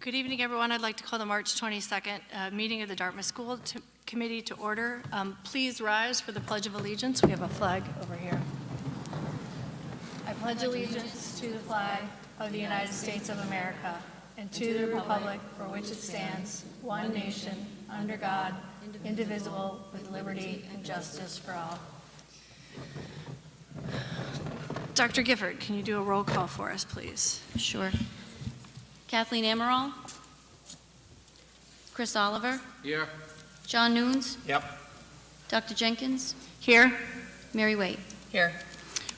Good evening, everyone. I'd like to call the March 22nd meeting of the Dartmouth School Committee to order. Please rise for the Pledge of Allegiance. We have a flag over here. I pledge allegiance to the flag of the United States of America and to the republic for which it stands, one nation, under God, indivisible, with liberty and justice for all. Dr. Gifford, can you do a roll call for us, please? Sure. Kathleen Amaral. Chris Oliver. Here. John Nunes. Yep. Dr. Jenkins. Here. Mary Waite. Here.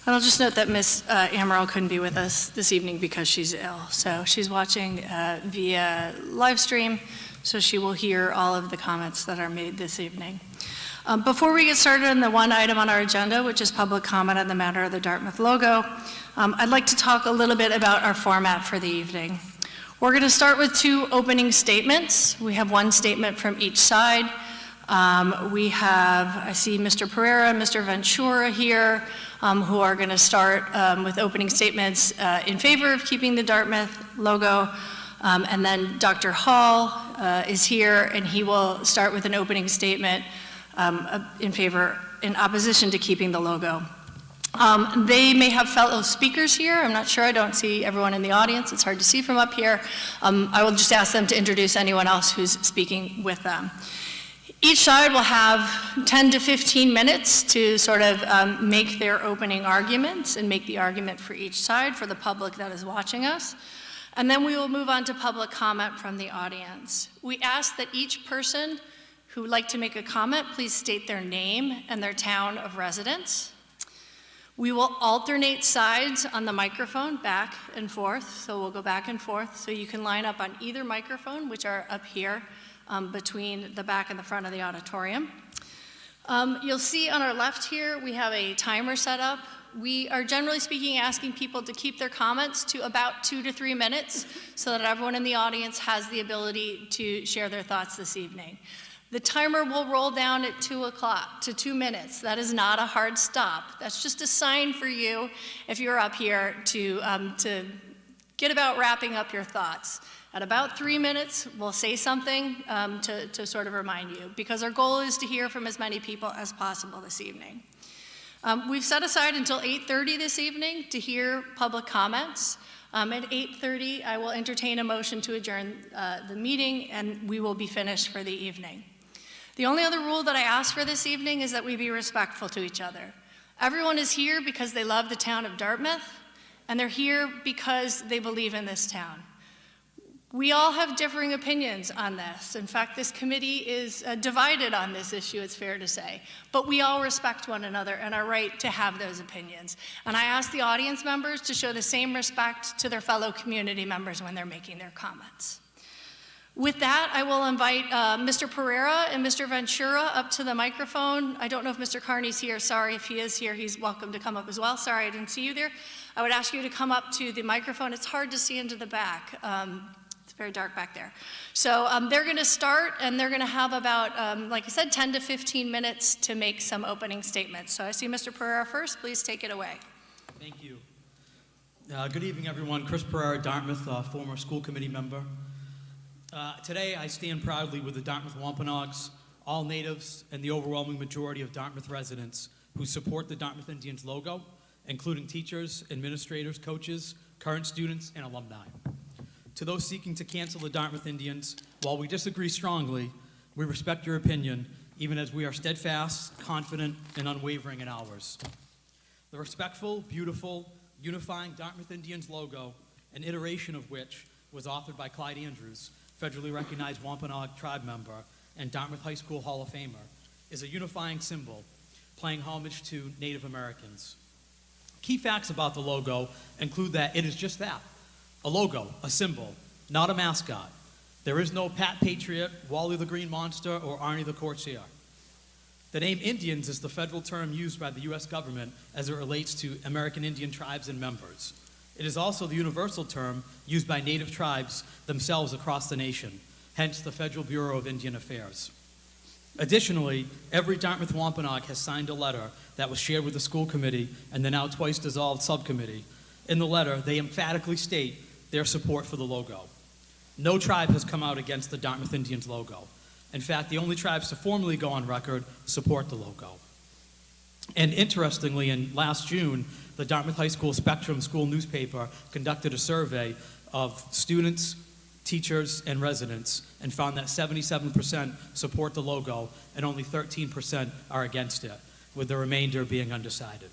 And I'll just note that Ms. Amaral couldn't be with us this evening because she's ill. So she's watching via live stream, so she will hear all of the comments that are made this evening. Before we get started on the one item on our agenda, which is public comment on the matter of the Dartmouth logo, I'd like to talk a little bit about our format for the evening. We're going to start with two opening statements. We have one statement from each side. I see Mr. Pereira and Mr. Ventura here, who are going to start with opening statements in favor of keeping the Dartmouth logo. And then Dr. Hall is here, and he will start with an opening statement in opposition to keeping the logo. They may have fellow speakers here. I'm not sure. I don't see everyone in the audience. It's hard to see from up here. I will just ask them to introduce anyone else who's speaking with them. Each side will have 10 to 15 minutes to sort of make their opening arguments and make the argument for each side for the public that is watching us. And then we will move on to public comment from the audience. We ask that each person who would like to make a comment, please state their name and their town of residence. We will alternate sides on the microphone, back and forth, so we'll go back and forth, so you can line up on either microphone, which are up here between the back and the front of the auditorium. You'll see on our left here, we have a timer set up. We are generally speaking asking people to keep their comments to about 2 to 3 minutes so that everyone in the audience has the ability to share their thoughts this evening. The timer will roll down at 2 o'clock to 2 minutes. That is not a hard stop. That's just a sign for you, if you're up here, to get about wrapping up your thoughts. At about 3 minutes, we'll say something to sort of remind you, because our goal is to hear from as many people as possible this evening. We've set aside until 8:30 this evening to hear public comments. At 8:30, I will entertain a motion to adjourn the meeting, and we will be finished for the evening. The only other rule that I ask for this evening is that we be respectful to each other. Everyone is here because they love the town of Dartmouth, and they're here because they believe in this town. We all have differing opinions on this. In fact, this committee is divided on this issue, it's fair to say. But we all respect one another and are right to have those opinions. And I ask the audience members to show the same respect to their fellow community members when they're making their comments. With that, I will invite Mr. Pereira and Mr. Ventura up to the microphone. I don't know if Mr. Carney's here. Sorry, if he is here, he's welcome to come up as well. Sorry, I didn't see you there. I would ask you to come up to the microphone. It's hard to see into the back. It's very dark back there. So they're going to start, and they're going to have about, like I said, 10 to 15 minutes to make some opening statements. So I see Mr. Pereira first. Please take it away. Thank you. Good evening, everyone. Chris Pereira, Dartmouth, former school committee member. Today, I stand proudly with the Dartmouth Wampanoags, all natives, and the overwhelming majority of Dartmouth residents who support the Dartmouth Indians logo, including teachers, administrators, coaches, current students, and alumni. To those seeking to cancel the Dartmouth Indians, while we disagree strongly, we respect your opinion, even as we are steadfast, confident, and unwavering in ours. The respectful, beautiful, unifying Dartmouth Indians logo, an iteration of which was authored by Clyde Andrews, federally recognized Wampanoag tribe member and Dartmouth High School Hall of Famer, is a unifying symbol, paying homage to Native Americans. Key facts about the logo include that it is just that, a logo, a symbol, not a mascot. There is no Pat Patriot, Wally the Green Monster, or Arnie the Courtier. The name Indians is the federal term used by the U.S. government as it relates to American Indian tribes and members. It is also the universal term used by Native tribes themselves across the nation, hence the Federal Bureau of Indian Affairs. Additionally, every Dartmouth Wampanoag has signed a letter that was shared with the school committee and the now twice dissolved subcommittee. In the letter, they emphatically state their support for the logo. No tribe has come out against the Dartmouth Indians logo. In fact, the only tribes to formally go on record support the logo. And interestingly, in last June, the Dartmouth High School Spectrum school newspaper conducted a survey of students, teachers, and residents and found that 77% support the logo and only 13% are against it, with the remainder being undecided.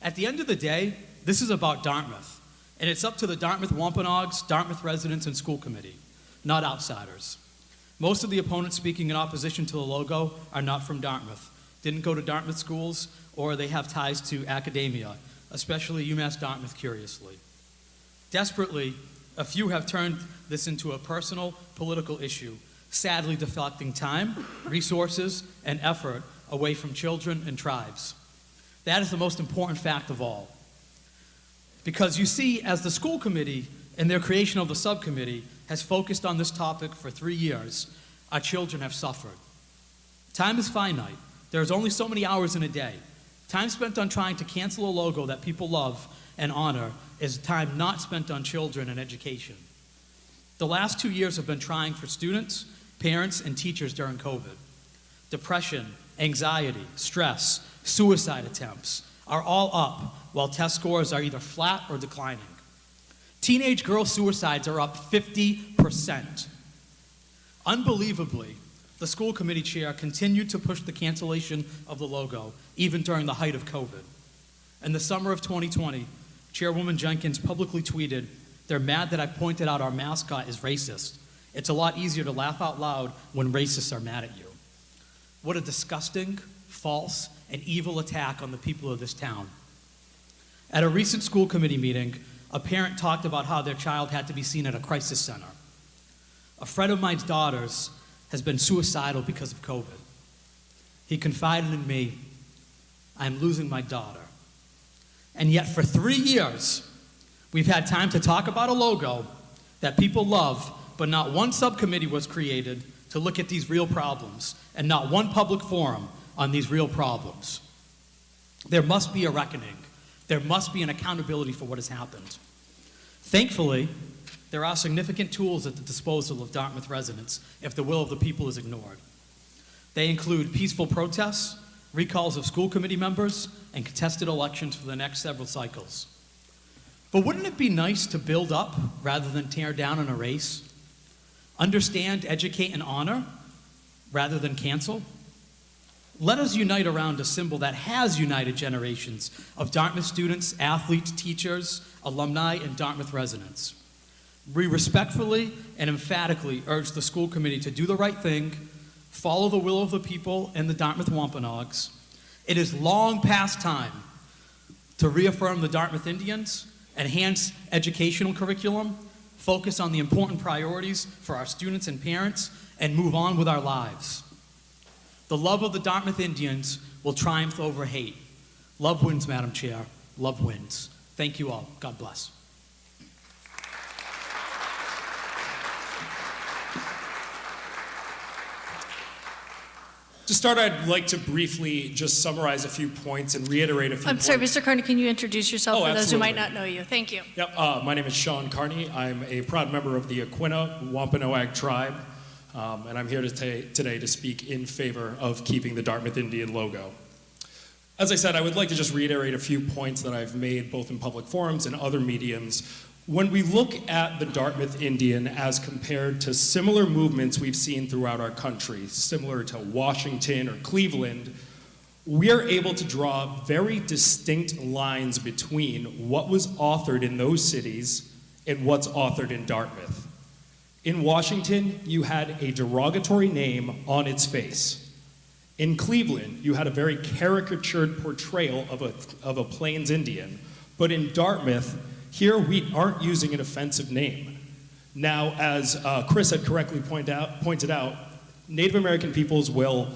At the end of the day, this is about Dartmouth, and it's up to the Dartmouth Wampanoags, Dartmouth residents, and school committee, not outsiders. Most of the opponents speaking in opposition to the logo are not from Dartmouth, didn't go to Dartmouth schools, or they have ties to academia, especially UMass Dartmouth, curiously. Desperately, a few have turned this into a personal political issue, sadly deflecting time, resources, and effort away from children and tribes. That is the most important fact of all. Because you see, as the school committee and their creation of the subcommittee has focused on this topic for 3 years, our children have suffered. Time is finite. There's only so many hours in a day. Time spent on trying to cancel a logo that people love and honor is time not spent on children and education. The last 2 years have been trying for students, parents, and teachers during COVID. Depression, anxiety, stress, suicide attempts are all up, while test scores are either flat or declining. Teenage girl suicides are up 50%. Unbelievably, the school committee chair continued to push the cancellation of the logo, even during the height of COVID. In the summer of 2020, Chairwoman Jenkins publicly tweeted, "They're mad that I pointed out our mascot is racist. It's a lot easier to laugh out loud when racists are mad at you." What a disgusting, false, and evil attack on the people of this town. At a recent school committee meeting, a parent talked about how their child had to be seen at a crisis center. A friend of mine's daughters has been suicidal because of COVID. He confided in me, "I'm losing my daughter." And yet for 3 years, we've had time to talk about a logo that people love, but not one subcommittee was created to look at these real problems, and not one public forum on these real problems. There must be a reckoning. There must be an accountability for what has happened. Thankfully, there are significant tools at the disposal of Dartmouth residents if the will of the people is ignored. They include peaceful protests, recalls of school committee members, and contested elections for the next several cycles. But wouldn't it be nice to build up rather than tear down and erase? Understand, educate, and honor rather than cancel? Let us unite around a symbol that has united generations of Dartmouth students, athletes, teachers, alumni, and Dartmouth residents. We respectfully and emphatically urge the school committee to do the right thing, follow the will of the people and the Dartmouth Wampanoags. It is long past time to reaffirm the Dartmouth Indians, enhance educational curriculum, focus on the important priorities for our students and parents, and move on with our lives. The love of the Dartmouth Indians will triumph over hate. Love wins, Madam Chair. Love wins. Thank you all. God bless. To start, I'd like to briefly just summarize a few points and reiterate a few I'm points. sorry, Mr. Carney, can you introduce yourself Oh, for those who might absolutely. not know you? Thank you. Yep, my name is Sean Carney. I'm a proud member of the Aquinnah Wampanoag tribe, and I'm here today to speak in favor of keeping the Dartmouth Indian logo. As I said, I would like to just reiterate a few points that I've made both in public forums and other mediums. When we look at the Dartmouth Indian as compared to similar movements we've seen throughout our country, similar to Washington or Cleveland, we are able to draw very distinct lines between what was authored in those cities and what's authored in Dartmouth. In Washington, you had a derogatory name on its face. In Cleveland, you had a very caricatured portrayal of a Plains Indian. But in Dartmouth, here we aren't using an offensive name. Now, as Chris had correctly pointed out, Native American peoples will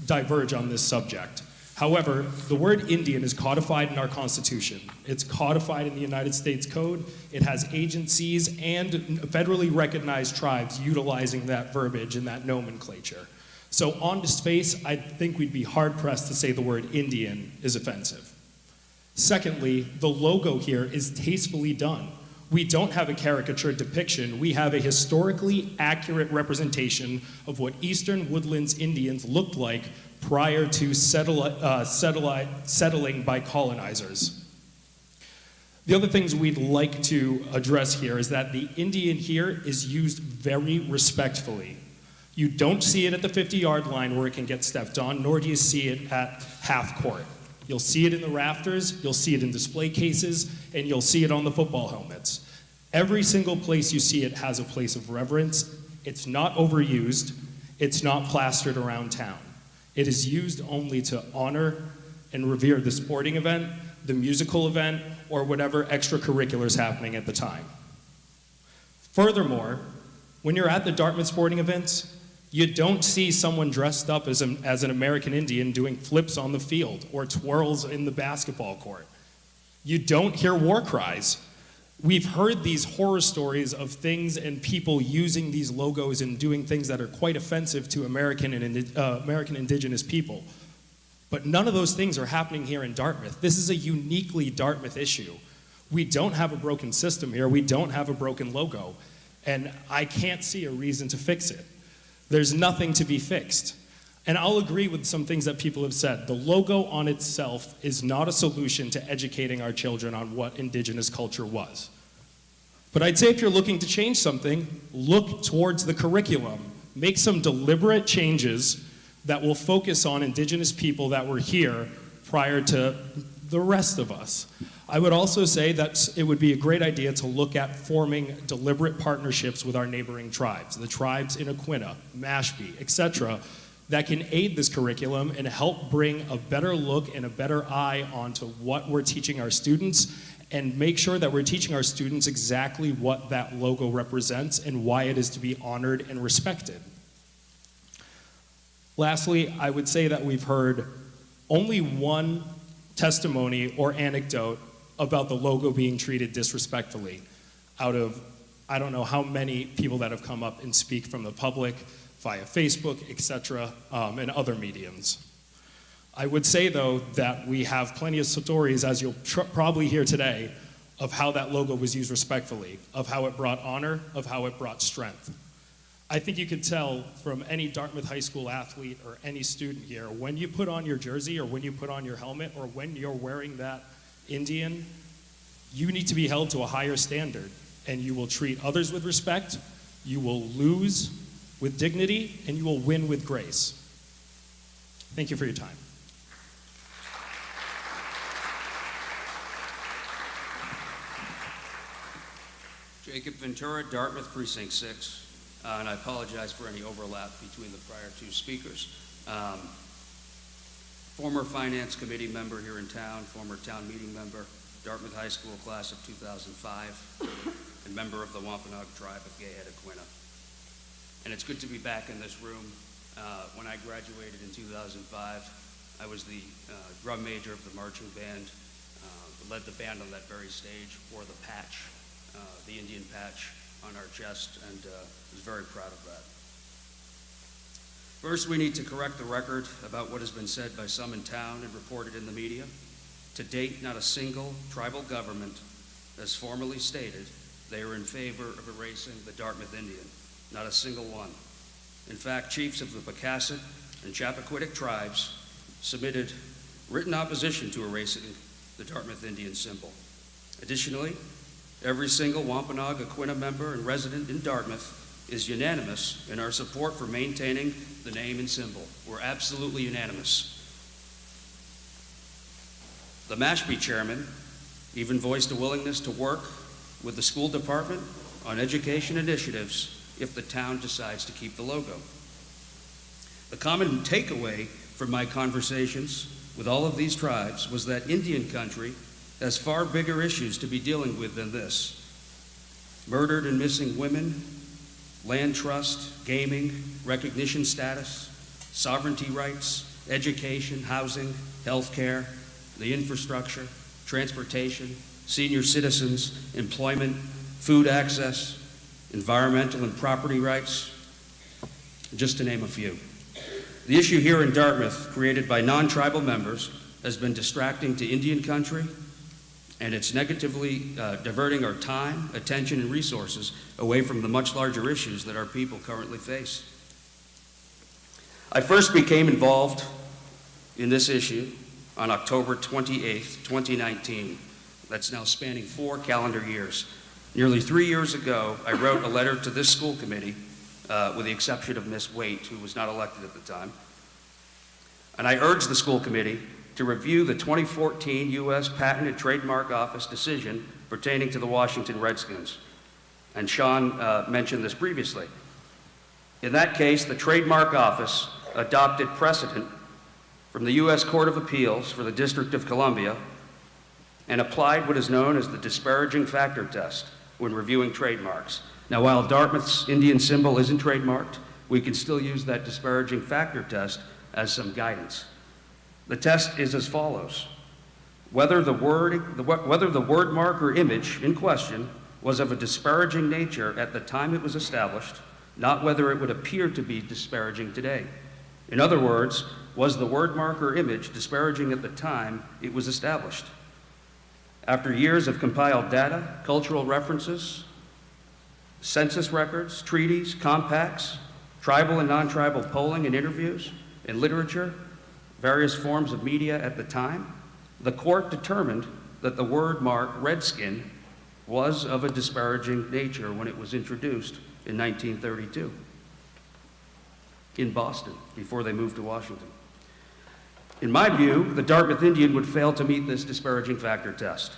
diverge on this subject. However, the word Indian is codified in our Constitution. It's codified in the United States Code. It has agencies and federally recognized tribes utilizing that verbiage and that nomenclature. So on its face, I think we'd be hard-pressed to say the word Indian is offensive. Secondly, the logo here is tastefully done. We don't have a caricature depiction, we have a historically accurate representation of what Eastern Woodlands Indians looked like prior to settling by colonizers. The other things we'd like to address here is that the Indian here is used very respectfully. You don't see it at the 50-yard line where it can get stepped on, nor do you see it at half court. You'll see it in the rafters, you'll see it in display cases, and you'll see it on the football helmets. Every single place you see it has a place of reverence. It's not overused, it's not plastered around town. It is used only to honor and revere the sporting event, the musical event, or whatever extracurricular is happening at the time. Furthermore, when you're at the Dartmouth sporting events, you don't see someone dressed up as an American Indian doing flips on the field or twirls in the basketball court. You don't hear war cries. We've heard these horror stories of things and people using these logos and doing things that are quite offensive to American indigenous people. But none of those things are happening here in Dartmouth. This is a uniquely Dartmouth issue. We don't have a broken system here. We don't have a broken logo. And I can't see a reason to fix it. There's nothing to be fixed. And I'll agree with some things that people have said. The logo on itself is not a solution to educating our children on what indigenous culture was. But I'd say if you're looking to change something, look towards the curriculum. Make some deliberate changes that will focus on indigenous people that were here prior to the rest of us. I would also say that it would be a great idea to look at forming deliberate partnerships with our neighboring tribes, the tribes in Aquinnah, Mashpee, etc., that can aid this curriculum and help bring a better look and a better eye onto what we're teaching our students and make sure that we're teaching our students exactly what that logo represents and why it is to be honored and respected. Lastly, I would say that we've heard only one testimony or anecdote about the logo being treated disrespectfully out of I don't know how many people that have come up and speak from the public via Facebook, etc., and other mediums. I would say, though, that we have plenty of stories, as you'll probably hear today, of how that logo was used respectfully, of how it brought honor, of how it brought strength. I think you could tell from any Dartmouth High School athlete or any student here, when you put on your jersey or when you put on your helmet or when you're wearing that Indian, you need to be held to a higher standard, and you will treat others with respect, you will lose with dignity, and you will win with grace. Thank you for your time. Jacob Ventura, Dartmouth Precinct 6, and I apologize for any overlap between the prior two speakers. Former Finance Committee member here in town, former town meeting member, Dartmouth High School class of 2005, and member of the Wampanoag tribe of Gayhead Aquinnah. And it's good to be back in this room. When I graduated in 2005, I was the drum major of the marching band, led the band on that very stage, wore the patch, the Indian patch on our chest, and was very proud of that. First, we need to correct the record about what has been said by some in town and reported in the media. To date, not a single tribal government has formally stated they are in favor of erasing the Dartmouth Indian. Not a single one. In fact, chiefs of the Pocasset and Chappaquiddick tribes submitted written opposition to erasing the Dartmouth Indian symbol. Additionally, every single Wampanoag Aquinnah member and resident in Dartmouth is unanimous in our support for maintaining the name and symbol. We're absolutely unanimous. The Mashpee chairman even voiced a willingness to work with the school department on education initiatives if the town decides to keep the logo. The common takeaway from my conversations with all of these tribes was that Indian country has far bigger issues to be dealing with than this. Murdered and missing women, land trust, gaming, recognition status, sovereignty rights, education, housing, healthcare, the infrastructure, transportation, senior citizens, employment, food access, environmental and property rights, just to name a few. The issue here in Dartmouth, created by non-tribal members, has been distracting to Indian country and it's negatively diverting our time, attention, and resources away from the much larger issues that our people currently face. I first became involved in this issue on October 28th, 2019. That's now spanning 4 calendar years. Nearly 3 years ago, I wrote a letter to this school committee, with the exception of Ms. Waite, who was not elected at the time. And I urged the school committee to review the 2014 U.S. Patent and Trademark Office decision pertaining to the Washington Redskins. And Sean mentioned this previously. In that case, the Trademark Office adopted precedent from the U.S. Court of Appeals for the District of Columbia and applied what is known as the disparaging factor test when reviewing trademarks. Now, while Dartmouth's Indian symbol isn't trademarked, we can still use that disparaging factor test as some guidance. The test is as follows. Whether the word mark or image in question was of a disparaging nature at the time it was established, not whether it would appear to be disparaging today. In other words, was the word mark or image disparaging at the time it was established? After years of compiled data, cultural references, census records, treaties, compacts, tribal and non-tribal polling and interviews, and literature, various forms of media at the time, the court determined that the word mark redskin was of a disparaging nature when it was introduced in 1932 in Boston before they moved to Washington. In my view, the Dartmouth Indian would fail to meet this disparaging factor test.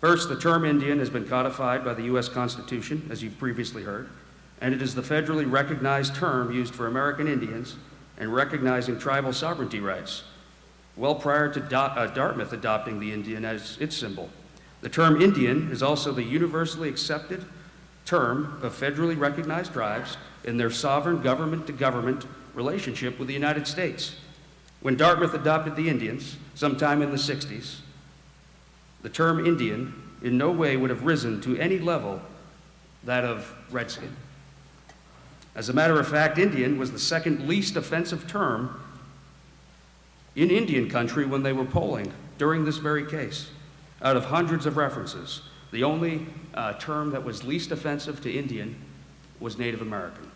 First, the term Indian has been codified by the U.S. Constitution, as you've previously heard, and it is the federally recognized term used for American Indians and recognizing tribal sovereignty rights, well prior to Dartmouth adopting the Indian as its symbol. The term Indian is also the universally accepted term of federally recognized tribes in their sovereign government-to-government relationship with the United States. When Dartmouth adopted the Indians, sometime in the 60s, the term Indian in no way would have risen to any level that of redskin. As a matter of fact, Indian was the second least offensive term in Indian country when they were polling during this very case. Out of hundreds of references, the only term that was least offensive to Indian was Native American.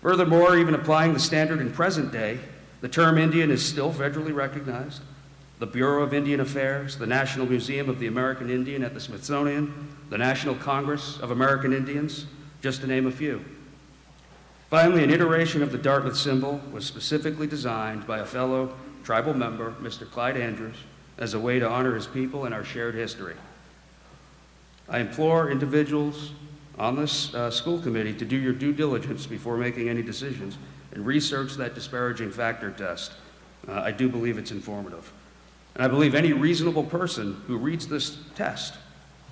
Furthermore, even applying the standard in present day, the term Indian is still federally recognized. The Bureau of Indian Affairs, the National Museum of the American Indian at the Smithsonian, the National Congress of American Indians, just to name a few. Finally, an iteration of the Dartmouth symbol was specifically designed by a fellow tribal member, Mr. Clyde Andrews, as a way to honor his people and our shared history. I implore individuals on this school committee to do your due diligence before making any decisions and research that disparaging factor test. I do believe it's informative. And I believe any reasonable person who reads this test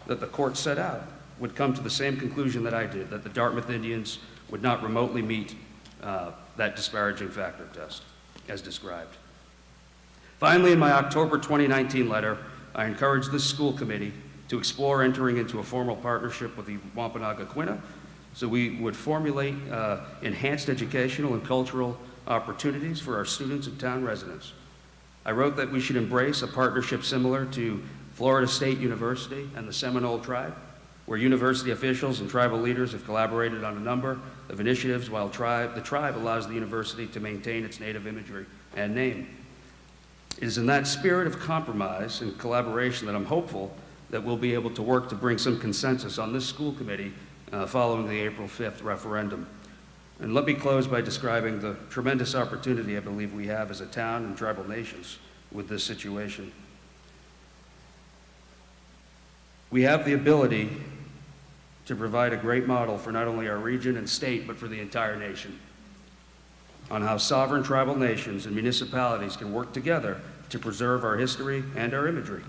that the court set out would come to the same conclusion that I did, that the Dartmouth Indians would not remotely meet that disparaging factor test as described. Finally, in my October 2019 letter, I encouraged this school committee to explore entering into a formal partnership with the Wampanoag-Aquinnah so we would formulate enhanced educational and cultural opportunities for our students and town residents. I wrote that we should embrace a partnership similar to Florida State University and the Seminole Tribe, where university officials and tribal leaders have collaborated on a number of initiatives while the tribe allows the university to maintain its native imagery and name. It is in that spirit of compromise and collaboration that I'm hopeful that we'll be able to work to bring some consensus on this school committee following the April 5th referendum. And let me close by describing the tremendous opportunity I believe we have as a town and tribal nations with this situation. We have the ability to provide a great model for not only our region and state, but for the entire nation on how sovereign tribal nations and municipalities can work together to preserve our history and our imagery.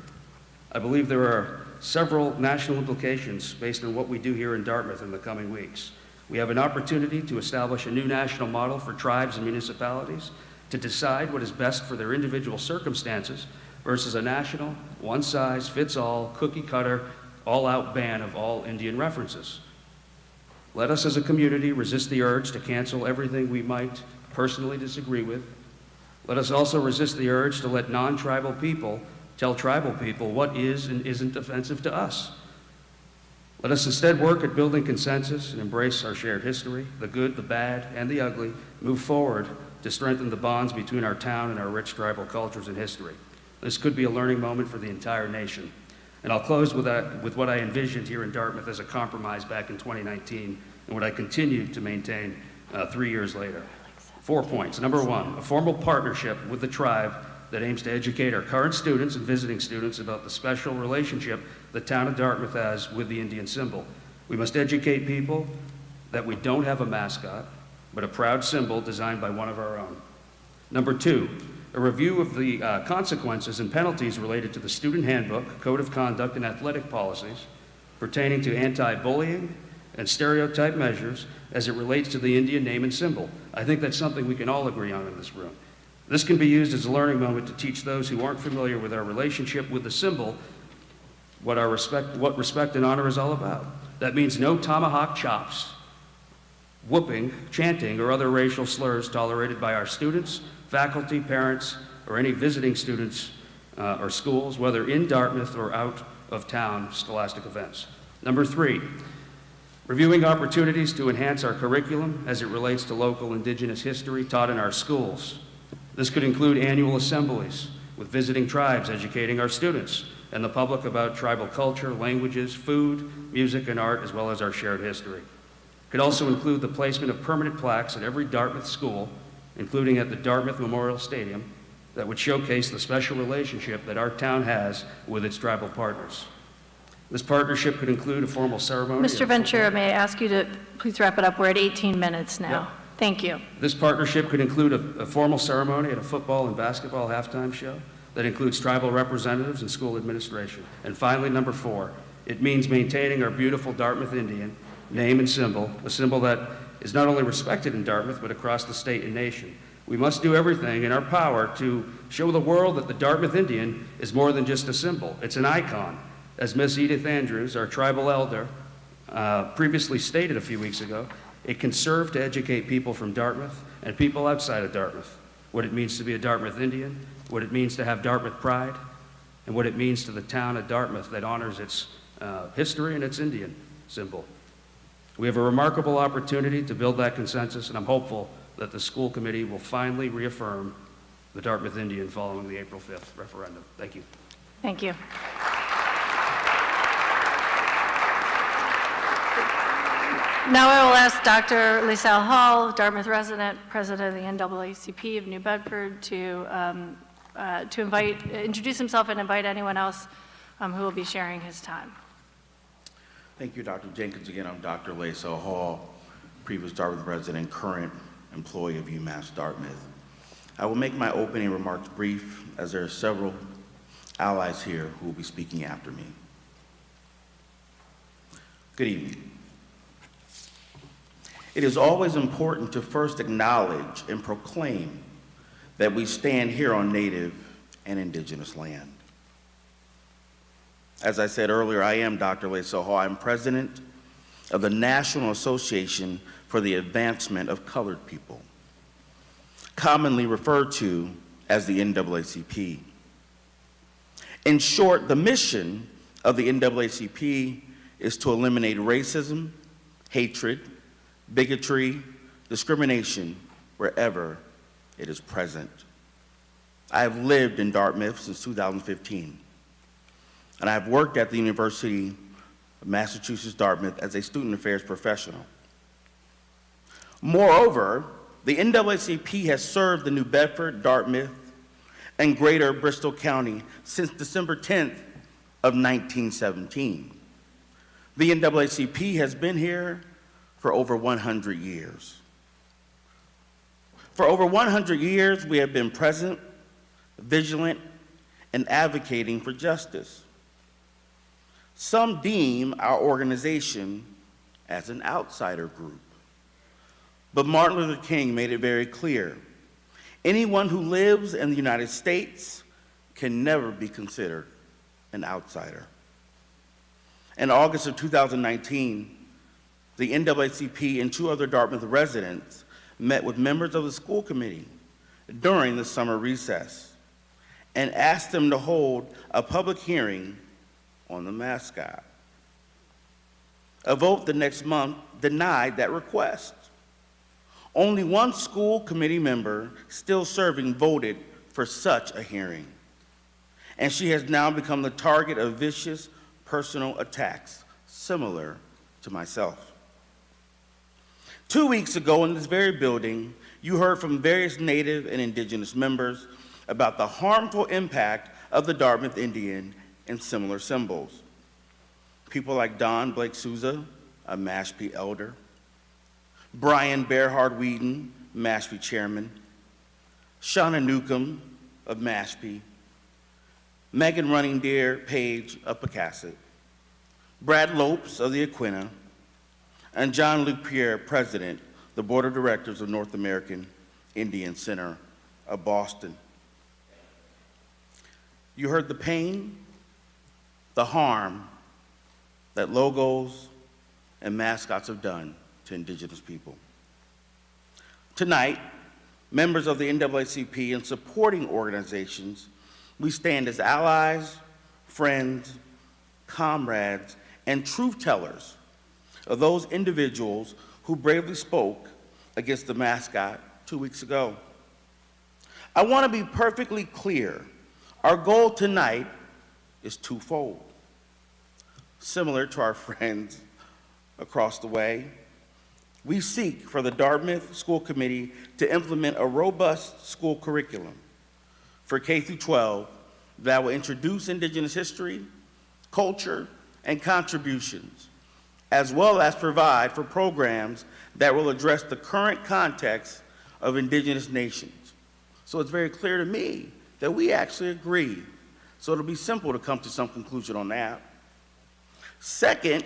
I believe there are several national implications based on what we do here in Dartmouth in the coming weeks. We have an opportunity to establish a new national model for tribes and municipalities to decide what is best for their individual circumstances versus a national, one-size-fits-all, cookie-cutter, all-out ban of all Indian references. Let us as a community resist the urge to cancel everything we might personally disagree with. Let us also resist the urge to let non-tribal people tell tribal people what is and isn't offensive to us. Let us instead work at building consensus and embrace our shared history, the good, the bad, and the ugly, move forward to strengthen the bonds between our town and our rich tribal cultures and history. This could be a learning moment for the entire nation. And I'll close with what I envisioned here in Dartmouth as a compromise back in 2019 and what I continue to maintain 3 years later. 4 points. Number one, a formal partnership with the tribe that aims to educate our current students and visiting students about the special relationship the town of Dartmouth has with the Indian symbol. We must educate people that we don't have a mascot, but a proud symbol designed by one of our own. Number two, a review of the consequences and penalties related to the student handbook, code of conduct, and athletic policies pertaining to anti-bullying and stereotype measures as it relates to the Indian name and symbol. I think that's something we can all agree on in this room. This can be used as a learning moment to teach those who aren't familiar with our relationship with the symbol what respect and honor is all about. That means no tomahawk chops, whooping, chanting, or other racial slurs tolerated by our students, faculty, parents, or any visiting students or schools, whether in Dartmouth or out of town scholastic events. Number three, reviewing opportunities to enhance our curriculum as it relates to local Indigenous history taught in our schools. This could include annual assemblies with visiting tribes educating our students and the public about tribal culture, languages, food, music, and art, as well as our shared history. It could also include the placement of permanent plaques at every Dartmouth school, including at the Dartmouth Memorial Stadium, that would showcase the special relationship that our town has with its tribal partners. This partnership could include a formal ceremony. Mr. Ventura, may I ask you to please wrap it up? We're at 18 minutes now. Yep. Thank you. This partnership could include a formal ceremony at a football and basketball halftime show that includes tribal representatives and school administration. And finally, number four, it means maintaining our beautiful Dartmouth Indian name and symbol, a symbol that is not only respected in Dartmouth, but across the state and nation. We must do everything in our power to show the world that the Dartmouth Indian is more than just a symbol. It's an icon. As Miss Edith Andrews, our tribal elder, previously stated a few weeks ago, it can serve to educate people from Dartmouth and people outside of Dartmouth what it means to be a Dartmouth Indian, what it means to have Dartmouth pride, and what it means to the town of Dartmouth that honors its history and its Indian symbol. We have a remarkable opportunity to build that consensus, and I'm hopeful that the school committee will finally reaffirm the Dartmouth Indian following the April 5th referendum. Thank you. Thank you. Now I will ask Dr. Laisel Hall, Dartmouth resident, president of the NAACP of New Bedford, to introduce himself and invite anyone else who will be sharing his time. Thank you, Dr. Jenkins. Again, I'm Dr. Laisel Hall, previous Dartmouth resident, current employee of UMass Dartmouth. I will make my opening remarks brief, as there are several allies here who will be speaking after me. Good evening. It is always important to first acknowledge and proclaim that we stand here on Native and Indigenous land. As I said earlier, I am Dr. Laisel Hall. I'm president of the National Association for the Advancement of Colored People, commonly referred to as the NAACP. In short, the mission of the NAACP is to eliminate racism, hatred, bigotry, discrimination wherever it is present. I have lived in Dartmouth since 2015, and I have worked at the University of Massachusetts Dartmouth as a student affairs professional. Moreover, the NAACP has served the New Bedford, Dartmouth, and Greater Bristol County since December 10th of 1917. The NAACP has been here for over 100 years. For over 100 years, we have been present, vigilant, and advocating for justice. Some deem our organization as an outsider group. But Martin Luther King made it very clear, anyone who lives in the United States can never be considered an outsider. In August of 2019, the NAACP and 2 other Dartmouth residents met with members of the school committee during the summer recess and asked them to hold a public hearing on the mascot. A vote the next month denied that request. Only one school committee member still serving voted for such a hearing, and she has now become the target of vicious personal attacks similar to myself. 2 weeks ago in this very building, you heard from various Native and Indigenous members about the harmful impact of the Dartmouth Indian and similar symbols. People like Don Blake Souza, a Mashpee elder, Brian Bearhard Whedon, Mashpee chairman, Shauna Newcomb of Mashpee, Megan Running Deer Page of Pecasset, Brad Lopes of the Aquinnah, and John Luc Pierre, president, the board of directors of North American Indian Center of Boston. You heard the pain, the harm that logos and mascots have done to Indigenous people. Tonight, members of the NAACP and supporting organizations, we stand as allies, friends, comrades, and truth tellers of those individuals who bravely spoke against the mascot 2 weeks ago. I want to be perfectly clear. Our goal tonight is twofold. Similar to our friends across the way, we seek for the Dartmouth School Committee to implement a robust school curriculum for K through 12 that will introduce Indigenous history, culture, and contributions, as well as provide for programs that will address the current context of Indigenous nations. So it's very clear to me that we actually agree. So it'll be simple to come to some conclusion on that. Second,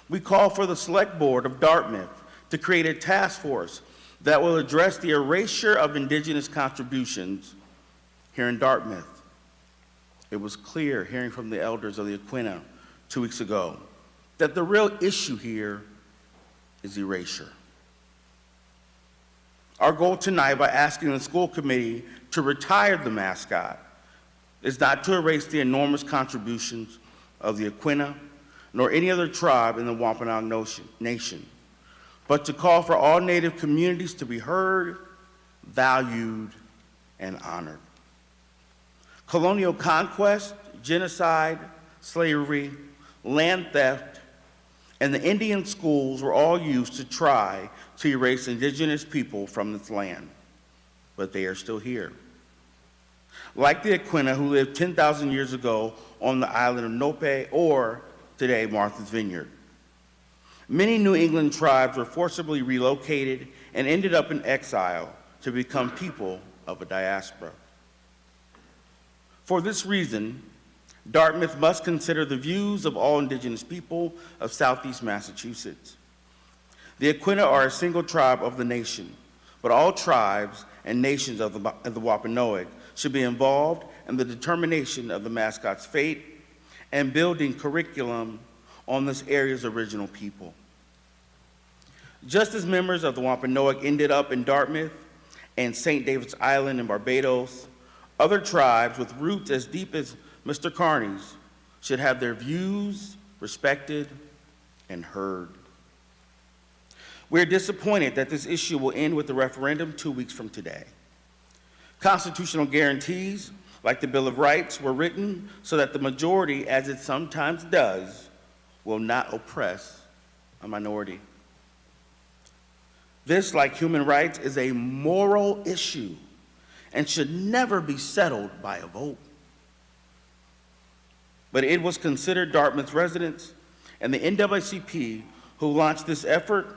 we call for the Select Board of Dartmouth to create a task force that will address the erasure of Indigenous contributions here in Dartmouth. It was clear, hearing from the elders of the Aquinnah 2 weeks ago, that the real issue here is erasure. Our goal tonight, by asking the school committee to retire the mascot, is not to erase the enormous contributions of the Aquinnah nor any other tribe in the Wampanoag Nation, but to call for all Native communities to be heard, valued, and honored. Colonial conquest, genocide, slavery, land theft, and the Indian schools were all used to try to erase Indigenous people from this land, but they are still here. Like the Aquinnah, who lived 10,000 years ago on the island of Nope, or today Martha's Vineyard. Many New England tribes were forcibly relocated and ended up in exile to become people of a diaspora. For this reason, Dartmouth must consider the views of all Indigenous people of Southeast Massachusetts. The Aquinnah are a single tribe of the nation, but all tribes and nations of the Wampanoag should be involved in the determination of the mascot's fate and building curriculum on this area's original people. Just as members of the Wampanoag ended up in Dartmouth and St. David's Island in Barbados, other tribes with roots as deep as Mr. Carney's should have their views respected and heard. We're disappointed that this issue will end with the referendum 2 weeks from today. Constitutional guarantees, like the Bill of Rights, were written so that the majority, as it sometimes does, will not oppress a minority. This, like human rights, is a moral issue and should never be settled by a vote. But it was considered Dartmouth residents and the NAACP who launched this effort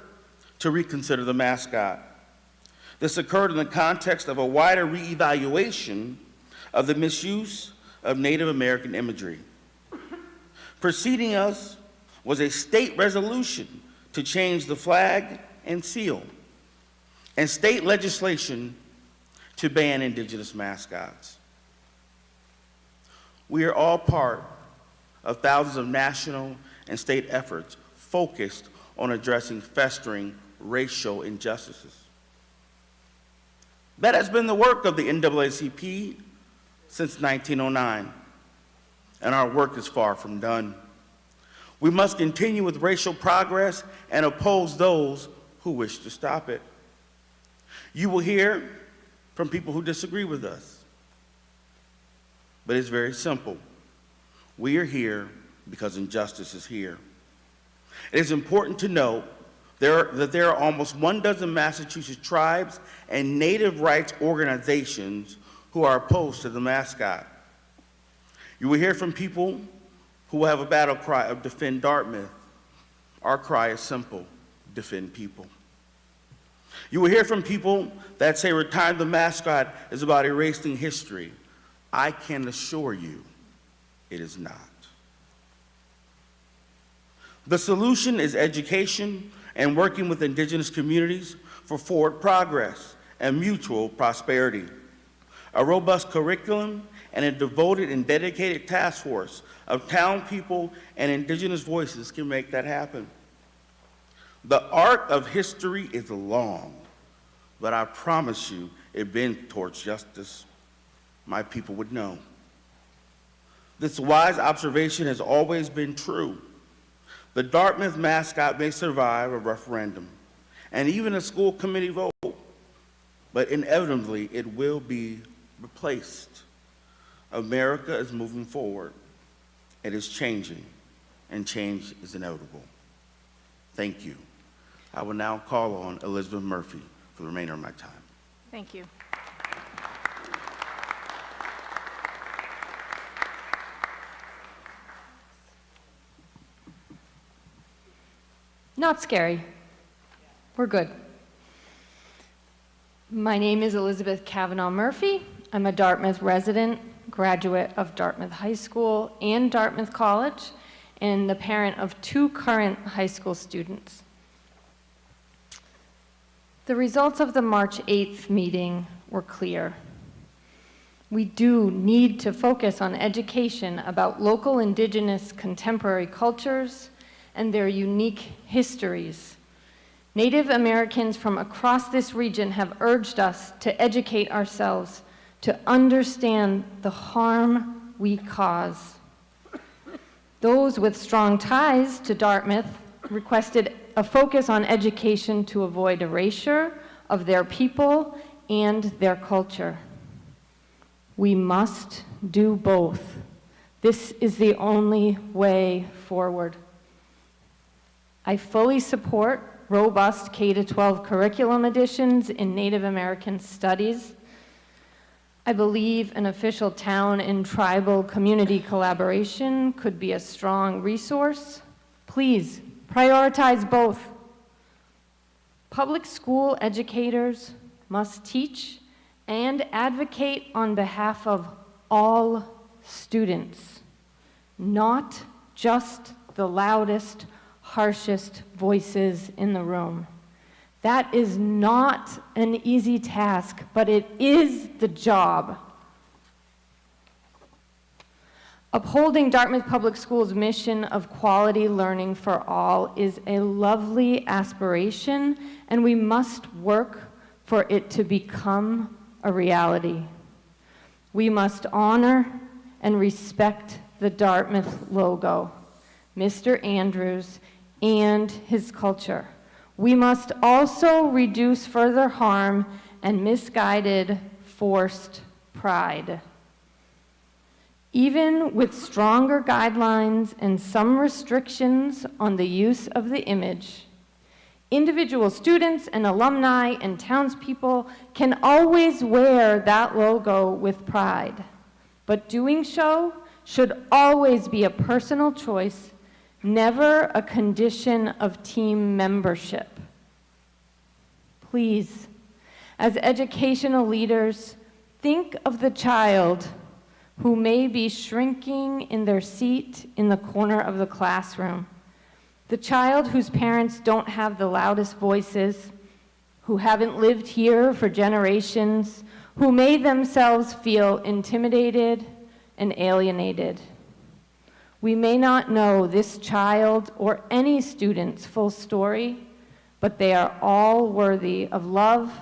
to reconsider the mascot. This occurred in the context of a wider reevaluation of the misuse of Native American imagery. Preceding us was a state resolution to change the flag and seal, and state legislation to ban Indigenous mascots. We are all part of thousands of national and state efforts focused on addressing festering racial injustices. That has been the work of the NAACP since 1909, and our work is far from done. We must continue with racial progress and oppose those who wish to stop it. You will hear from people who disagree with us, but it's very simple. We are here because injustice is here. It is important to note that there are almost 12 Massachusetts tribes and native rights organizations who are opposed to the mascot. You will hear from people who have a battle cry of defend Dartmouth. Our cry is simple: defend people. You will hear from people that say retiring the mascot is about erasing history. I can assure you it is not. The solution is education and working with indigenous communities for forward progress and mutual prosperity. A robust curriculum and a devoted and dedicated task force of town people and indigenous voices can make that happen. The arc of history is long, but I promise you it bends towards justice. My people would know. This wise observation has always been true. The Dartmouth mascot may survive a referendum and even a school committee vote, but inevitably it will be replaced. America is moving forward. It is changing, and change is inevitable. Thank you. I will now call on Elizabeth Murphy for the remainder of my time. Thank you. Not scary. We're good. My name is Elizabeth Kavanaugh Murphy. I'm a Dartmouth resident, graduate of Dartmouth High School and Dartmouth College, and the parent of 2 current high school students. The results of the March 8th meeting were clear. We do need to focus on education about local indigenous contemporary cultures and their unique histories. Native Americans from across this region have urged us to educate ourselves, to understand the harm we cause. Those with strong ties to Dartmouth requested a focus on education to avoid erasure of their people and their culture. We must do both. This is the only way forward. I fully support robust K-12 curriculum additions in Native American studies. I believe an official town and tribal community collaboration could be a strong resource. Please prioritize both. Public school educators must teach and advocate on behalf of all students, not just the loudest, harshest voices in the room. That is not an easy task, but it is the job. Upholding Dartmouth Public Schools' mission of quality learning for all is a lovely aspiration, and we must work for it to become a reality. We must honor and respect the Dartmouth logo, Mr. Andrews, and his culture. We must also reduce further harm and misguided, forced pride. Even with stronger guidelines and some restrictions on the use of the image, individual students and alumni and townspeople can always wear that logo with pride. But doing so should always be a personal choice, never a condition of team membership. Please, as educational leaders, think of the child who may be shrinking in their seat in the corner of the classroom, the child whose parents don't have the loudest voices, who haven't lived here for generations, who may themselves feel intimidated and alienated. We may not know this child or any student's full story, but they are all worthy of love,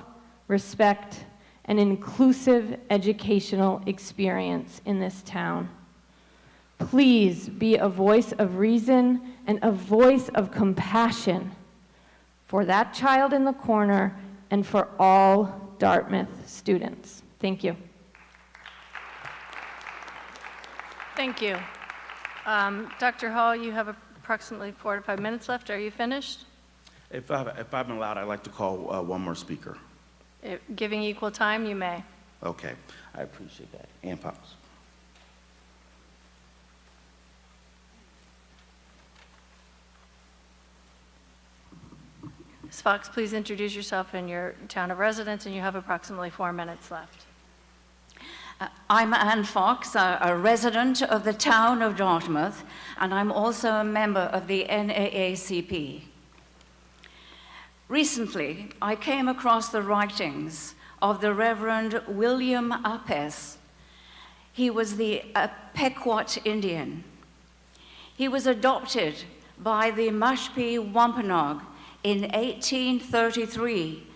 respect, an inclusive educational experience in this town. Please be a voice of reason and a voice of compassion for that child in the corner and for all Dartmouth students. Thank you. Thank you. Dr. Hall, you have approximately 4 to 5 minutes left. Are you finished? If I'm allowed, I'd like to call one more speaker. Giving equal time, you may. Okay, I appreciate that. Ann Fox. Ms. Fox, please introduce yourself and your town of residence, and you have approximately 4 minutes left. I'm Ann Fox, a resident of the town of Dartmouth, and I'm also a member of the NAACP. Recently, I came across the writings of the Reverend William Apes. He was the Pequot Indian. He was adopted by the Mashpee Wampanoag in 1833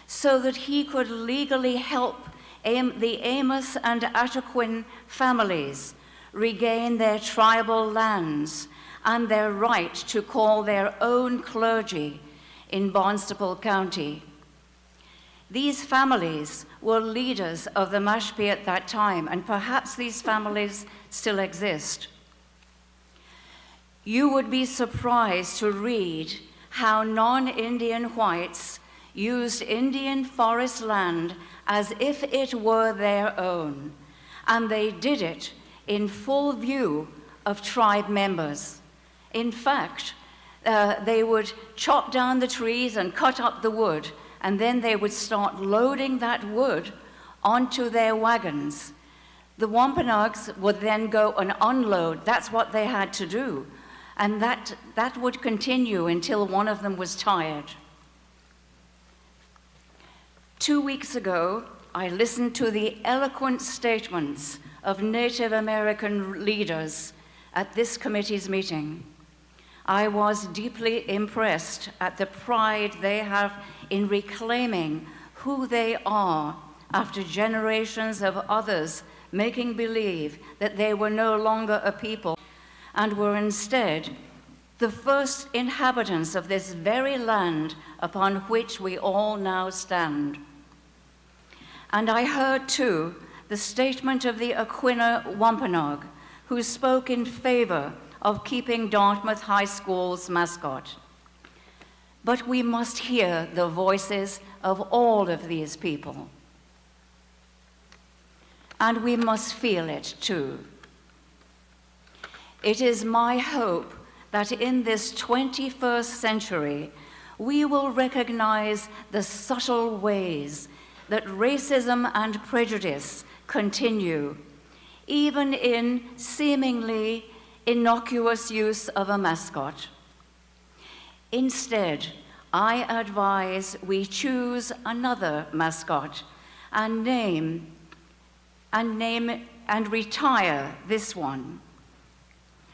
so that he could legally help the Amos and Attoquin families regain their tribal lands and their right to call their own clergy in Barnstaple County. These families were leaders of the Mashpee at that time, and perhaps these families still exist. You would be surprised to read how non-Indian whites used Indian forest land as if it were their own, and they did it in full view of tribe members. In fact, they would chop down the trees and cut up the wood, and then they would start loading that wood onto their wagons. The Wampanoags would then go and unload. That's what they had to do. And that would continue until one of them was tired. 2 weeks ago, I listened to the eloquent statements of Native American leaders at this committee's meeting. I was deeply impressed at the pride they have in reclaiming who they are after generations of others making believe that they were no longer a people and were instead the first inhabitants of this very land upon which we all now stand. And I heard, too, the statement of the Aquinnah Wampanoag, who spoke in favor of keeping Dartmouth High School's mascot. But we must hear the voices of all of these people. And we must feel it, too. It is my hope that in this 21st century, we will recognize the subtle ways that racism and prejudice continue, even in seemingly innocuous use of a mascot. Instead, I advise we choose another mascot and name and retire this one.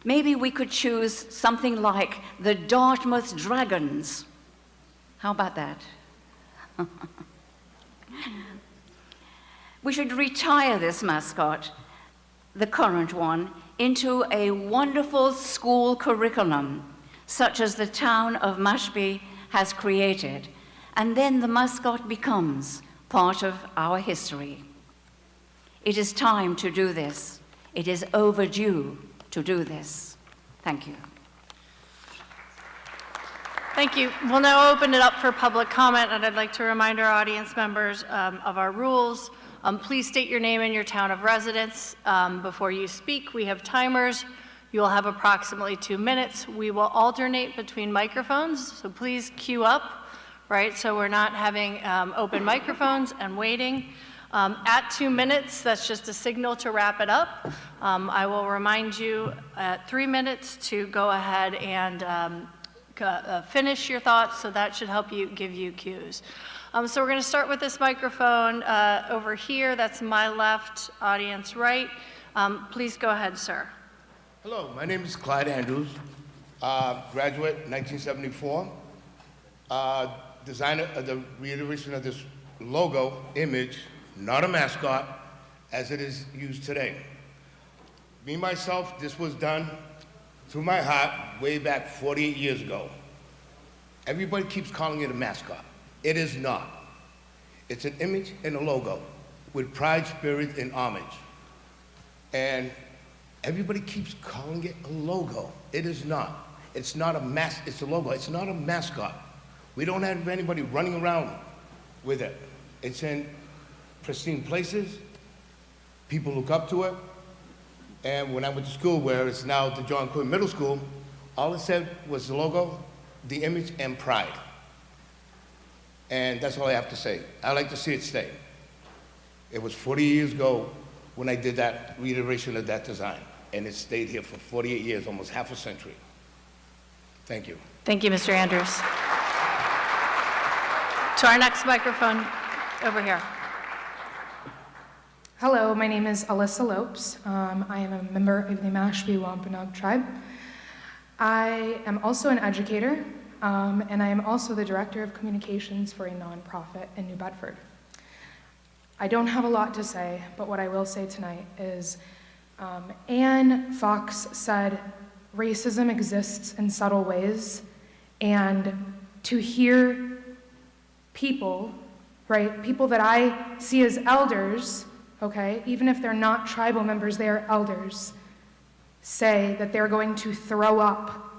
Maybe we could choose something like the Dartmouth Dragons. How about that? We should retire this mascot, the current one, into a wonderful school curriculum, such as the town of Mashpee has created, and then the mascot becomes part of our history. It is time to do this. It is overdue to do this. Thank you. Thank you. We'll now open it up for public comment, and I'd like to remind our audience members of our rules. Please state your name and your town of residence before you speak. We have timers. You will have approximately 2 minutes. We will alternate between microphones, so please queue up, right? So we're not having open microphones and waiting. At 2 minutes, that's just a signal to wrap it up. I will remind you at 3 minutes to go ahead and finish your thoughts, so that should help you, give you cues. So we're going to start with this microphone over here. That's my left, audience right. Please go ahead, sir. Hello, my name is Clyde Andrews, graduate 1974, designer of the reiteration of this logo image not a mascot, as it is used today. Me, myself, this was done through my heart way back 48 years ago. Everybody keeps calling it a mascot. It is not. It's an image and a logo with pride, spirit, and homage. And everybody keeps calling it a logo. It is not. It's not a it's a logo. It's not a mascot. We don't have anybody running around with it. It's in pristine places. People look up to it. And when I went to school, where it's now the John Quinn Middle School, all it said was the logo, the image, and pride. And that's all I have to say. I like to see it stay. It was 40 years ago when I did that reiteration of that design, and it stayed here for 48 years, almost half a century. Thank you. Thank you, Mr. Andrews. To our next microphone, over here. Hello, my name is Alyssa Lopes. I am a member of the Mashpee Wampanoag tribe. I am also an educator, and I am also the director of communications for a nonprofit in New Bedford. I don't have a lot to say, but what I will say tonight is Anne Fox said, racism exists in subtle ways, and to hear people, right, people that I see as elders, okay, even if they're not tribal members, they are elders, say that they're going to throw up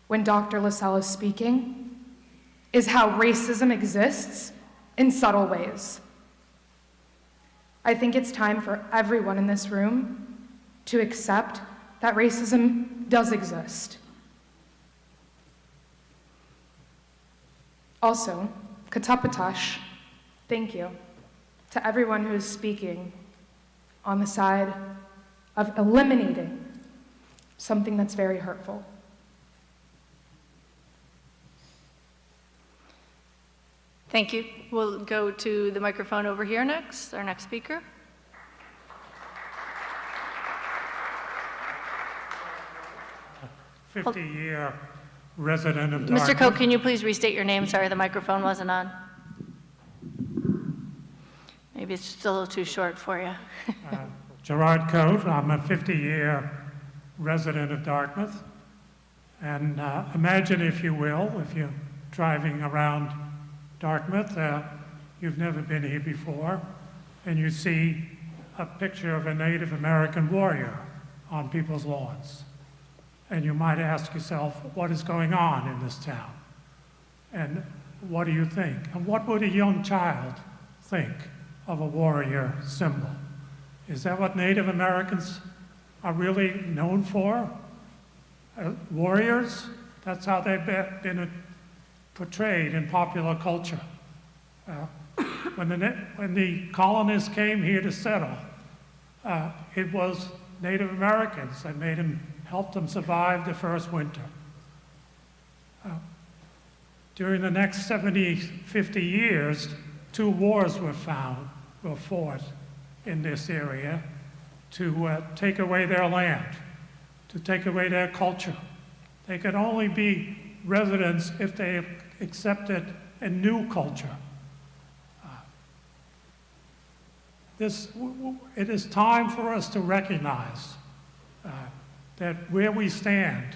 when Dr. LaSalle is speaking, is how racism exists in subtle ways. I think it's time for everyone in this room to accept that racism does exist. Also, Katapatash, thank you to everyone who is speaking on the side of eliminating something that's very hurtful. Thank you. We'll go to the microphone over here next, our next speaker. A 50-year resident of Mr. Dartmouth. Koch, can you please restate your name? Sorry, the microphone wasn't on. Maybe it's still a little too short for you. Gerard Cote. I'm a 50-year resident of Dartmouth. And imagine, if you will, if you're driving around Dartmouth, you've never been here before, and you see a picture of a Native American warrior on people's lawns. And you might ask yourself, what is going on in this town? And what do you think? And what would a young child think of a warrior symbol? Is that what Native Americans are really known for? Warriors? That's how they've been portrayed in popular culture. When the colonists came here to settle, it was Native Americans that helped them survive the first winter. During the next 50 years, 2 wars were fought in this area to take away their land, to take away their culture. They could only be residents if they accepted a new culture. It is time for us to recognize that where we stand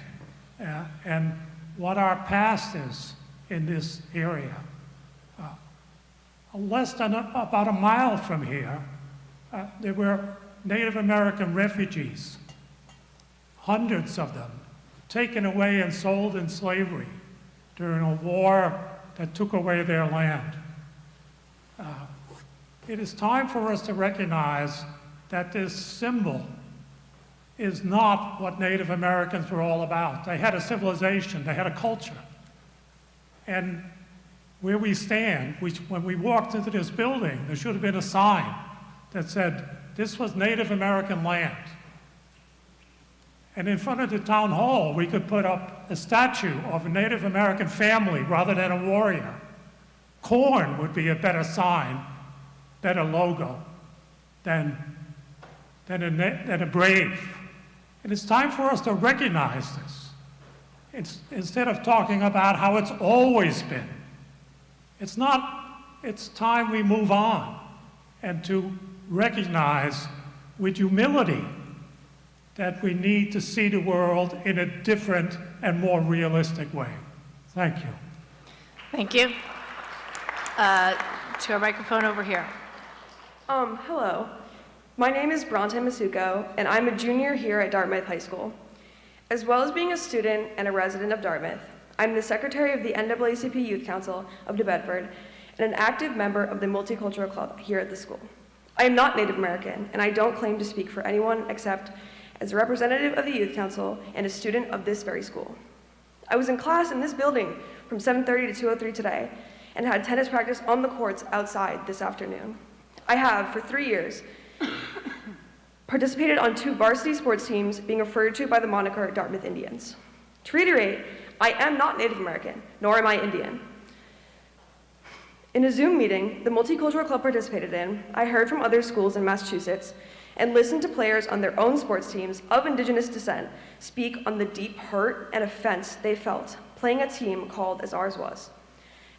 and what our past is in this area. Less than about a mile from here, there were Native American refugees, hundreds of them, taken away and sold in slavery during a war that took away their land. It is time for us to recognize that this symbol is not what Native Americans were all about. They had a civilization, they had a culture. And where we stand, when we walked into this building, there should have been a sign that said, this was Native American land. And in front of the town hall, we could put up a statue of a Native American family rather than a warrior. Corn would be a better sign, better logo than a brave. And it's time for us to recognize this. Instead of talking about how it's always been. It's not it's time we move on and to recognize with humility that we need to see the world in a different and more realistic way. Thank you. Thank you. To our microphone over here. Hello. My name is Bronte Masuko, and I'm a junior here at Dartmouth High School. As well as being a student and a resident of Dartmouth, I'm the secretary of the NAACP Youth Council of New Bedford and an active member of the Multicultural Club here at the school. I am not Native American, and I don't claim to speak for anyone except as a representative of the Youth Council and a student of this very school. I was in class in this building from 7:30 to 2:03 today and had tennis practice on the courts outside this afternoon. I have, for 3 years, participated on 2 varsity sports teams being referred to by the moniker Dartmouth Indians. To reiterate, I am not Native American, nor am I Indian. In a Zoom meeting the Multicultural Club participated in, I heard from other schools in Massachusetts and listened to players on their own sports teams of Indigenous descent speak on the deep hurt and offense they felt playing a team called as ours was.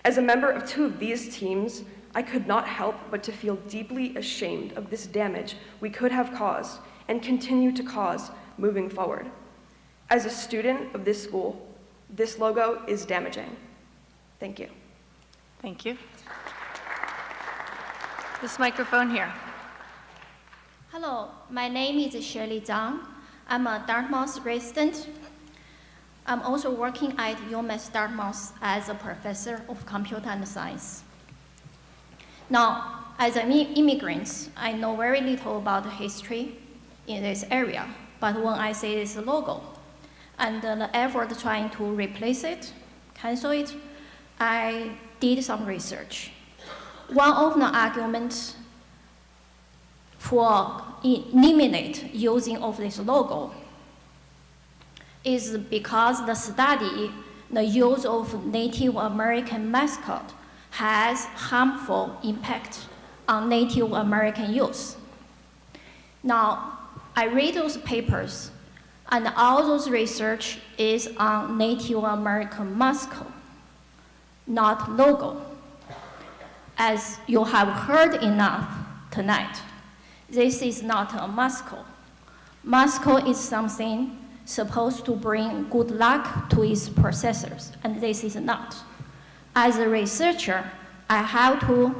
As a member of 2 of these teams, I could not help but to feel deeply ashamed of this damage we could have caused and continue to cause moving forward. As a student of this school, this logo is damaging. Thank you. Thank you. This microphone here. Hello, my name is Shirley Zhang. I'm a Dartmouth resident. I'm also working at UMass Dartmouth as a professor of computer and science. Now, as an immigrant, I know very little about the history in this area, but when I see this logo and the effort trying to replace it, cancel it, I did some research. One of the arguments for eliminate using of this logo is because the study, the use of Native American mascot has harmful impact on Native American youth. Now, I read those papers, and all those research is on Native American mascot, not logo. As you have heard enough tonight, this is not a mascot. Mascot is something supposed to bring good luck to its possessors, and this is not. As a researcher, I have to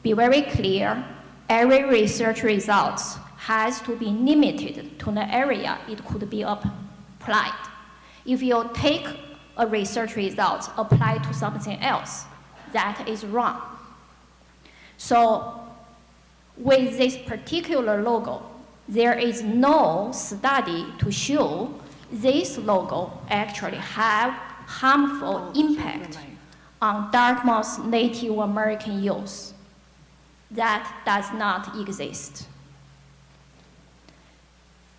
be very clear, every research results has to be limited to the area it could be applied. If you take a research result, apply to something else, that is wrong. So with this particular logo, there is no study to show this logo actually have harmful impact on Dartmouth Native American youth. That does not exist.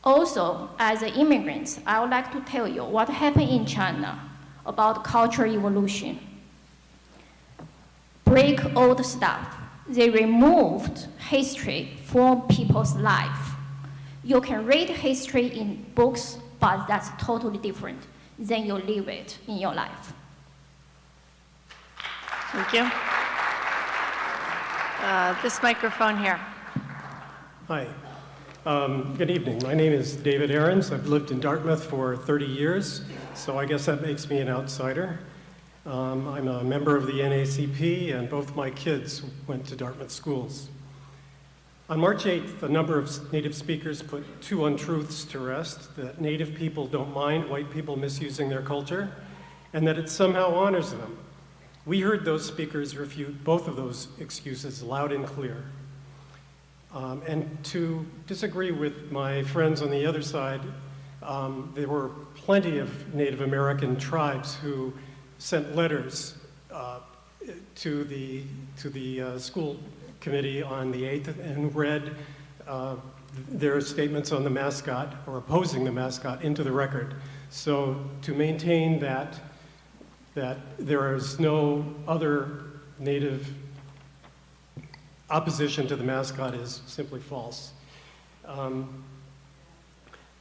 Also, as an immigrant, I would like to tell you what happened in China about cultural evolution. Break old stuff. They removed history from people's life. You can read history in books, but that's totally different than you live it in your life. Thank you. This microphone here. Hi. Good evening. My name is David Ahrens. I've lived in Dartmouth for 30 years, so I guess that makes me an outsider. I'm a member of the NAACP, and both my kids went to Dartmouth schools. On March 8th, a number of Native speakers put 2 untruths to rest: that Native people don't mind white people misusing their culture, and that it somehow honors them. We heard those speakers refute both of those excuses loud and clear. And to disagree with my friends on the other side, there were plenty of Native American tribes who sent letters to the school committee on the 8th and read their statements on the mascot or opposing the mascot into the record. So to maintain that there is no other Native opposition to the mascot is simply false.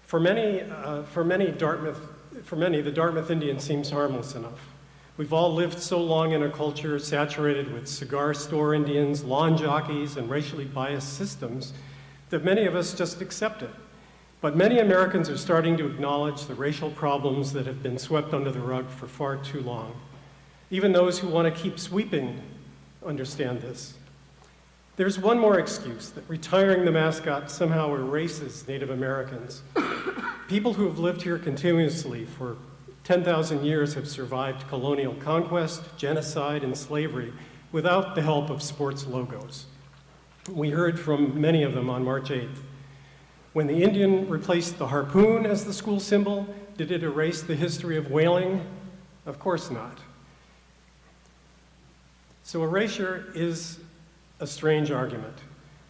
For many, the Dartmouth Indian seems harmless enough. We've all lived so long in a culture saturated with cigar store Indians, lawn jockeys, and racially biased systems that many of us just accept it. But many Americans are starting to acknowledge the racial problems that have been swept under the rug for far too long. Even those who want to keep sweeping understand this. There's one more excuse, that retiring the mascot somehow erases Native Americans. People who have lived here continuously for 10,000 years have survived colonial conquest, genocide, and slavery without the help of sports logos. We heard from many of them on March 8th. When the Indian replaced the harpoon as the school symbol, did it erase the history of whaling? Of course not. So erasure is a strange argument.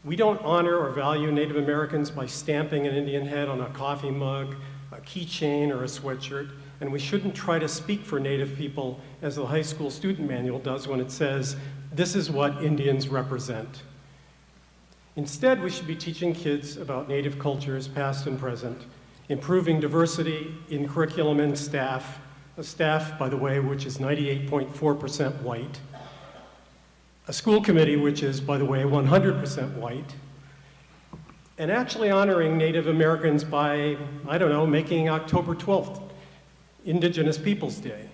We don't honor or value Native Americans by stamping an Indian head on a coffee mug, a keychain, or a sweatshirt, and we shouldn't try to speak for Native people as the high school student manual does when it says, this is what Indians represent. Instead, we should be teaching kids about Native cultures, past and present, improving diversity in curriculum and staff, a staff, by the way, which is 98.4% white, a school committee, which is, by the way, 100% white, and actually honoring Native Americans by, I don't know, making October 12th Indigenous Peoples Day.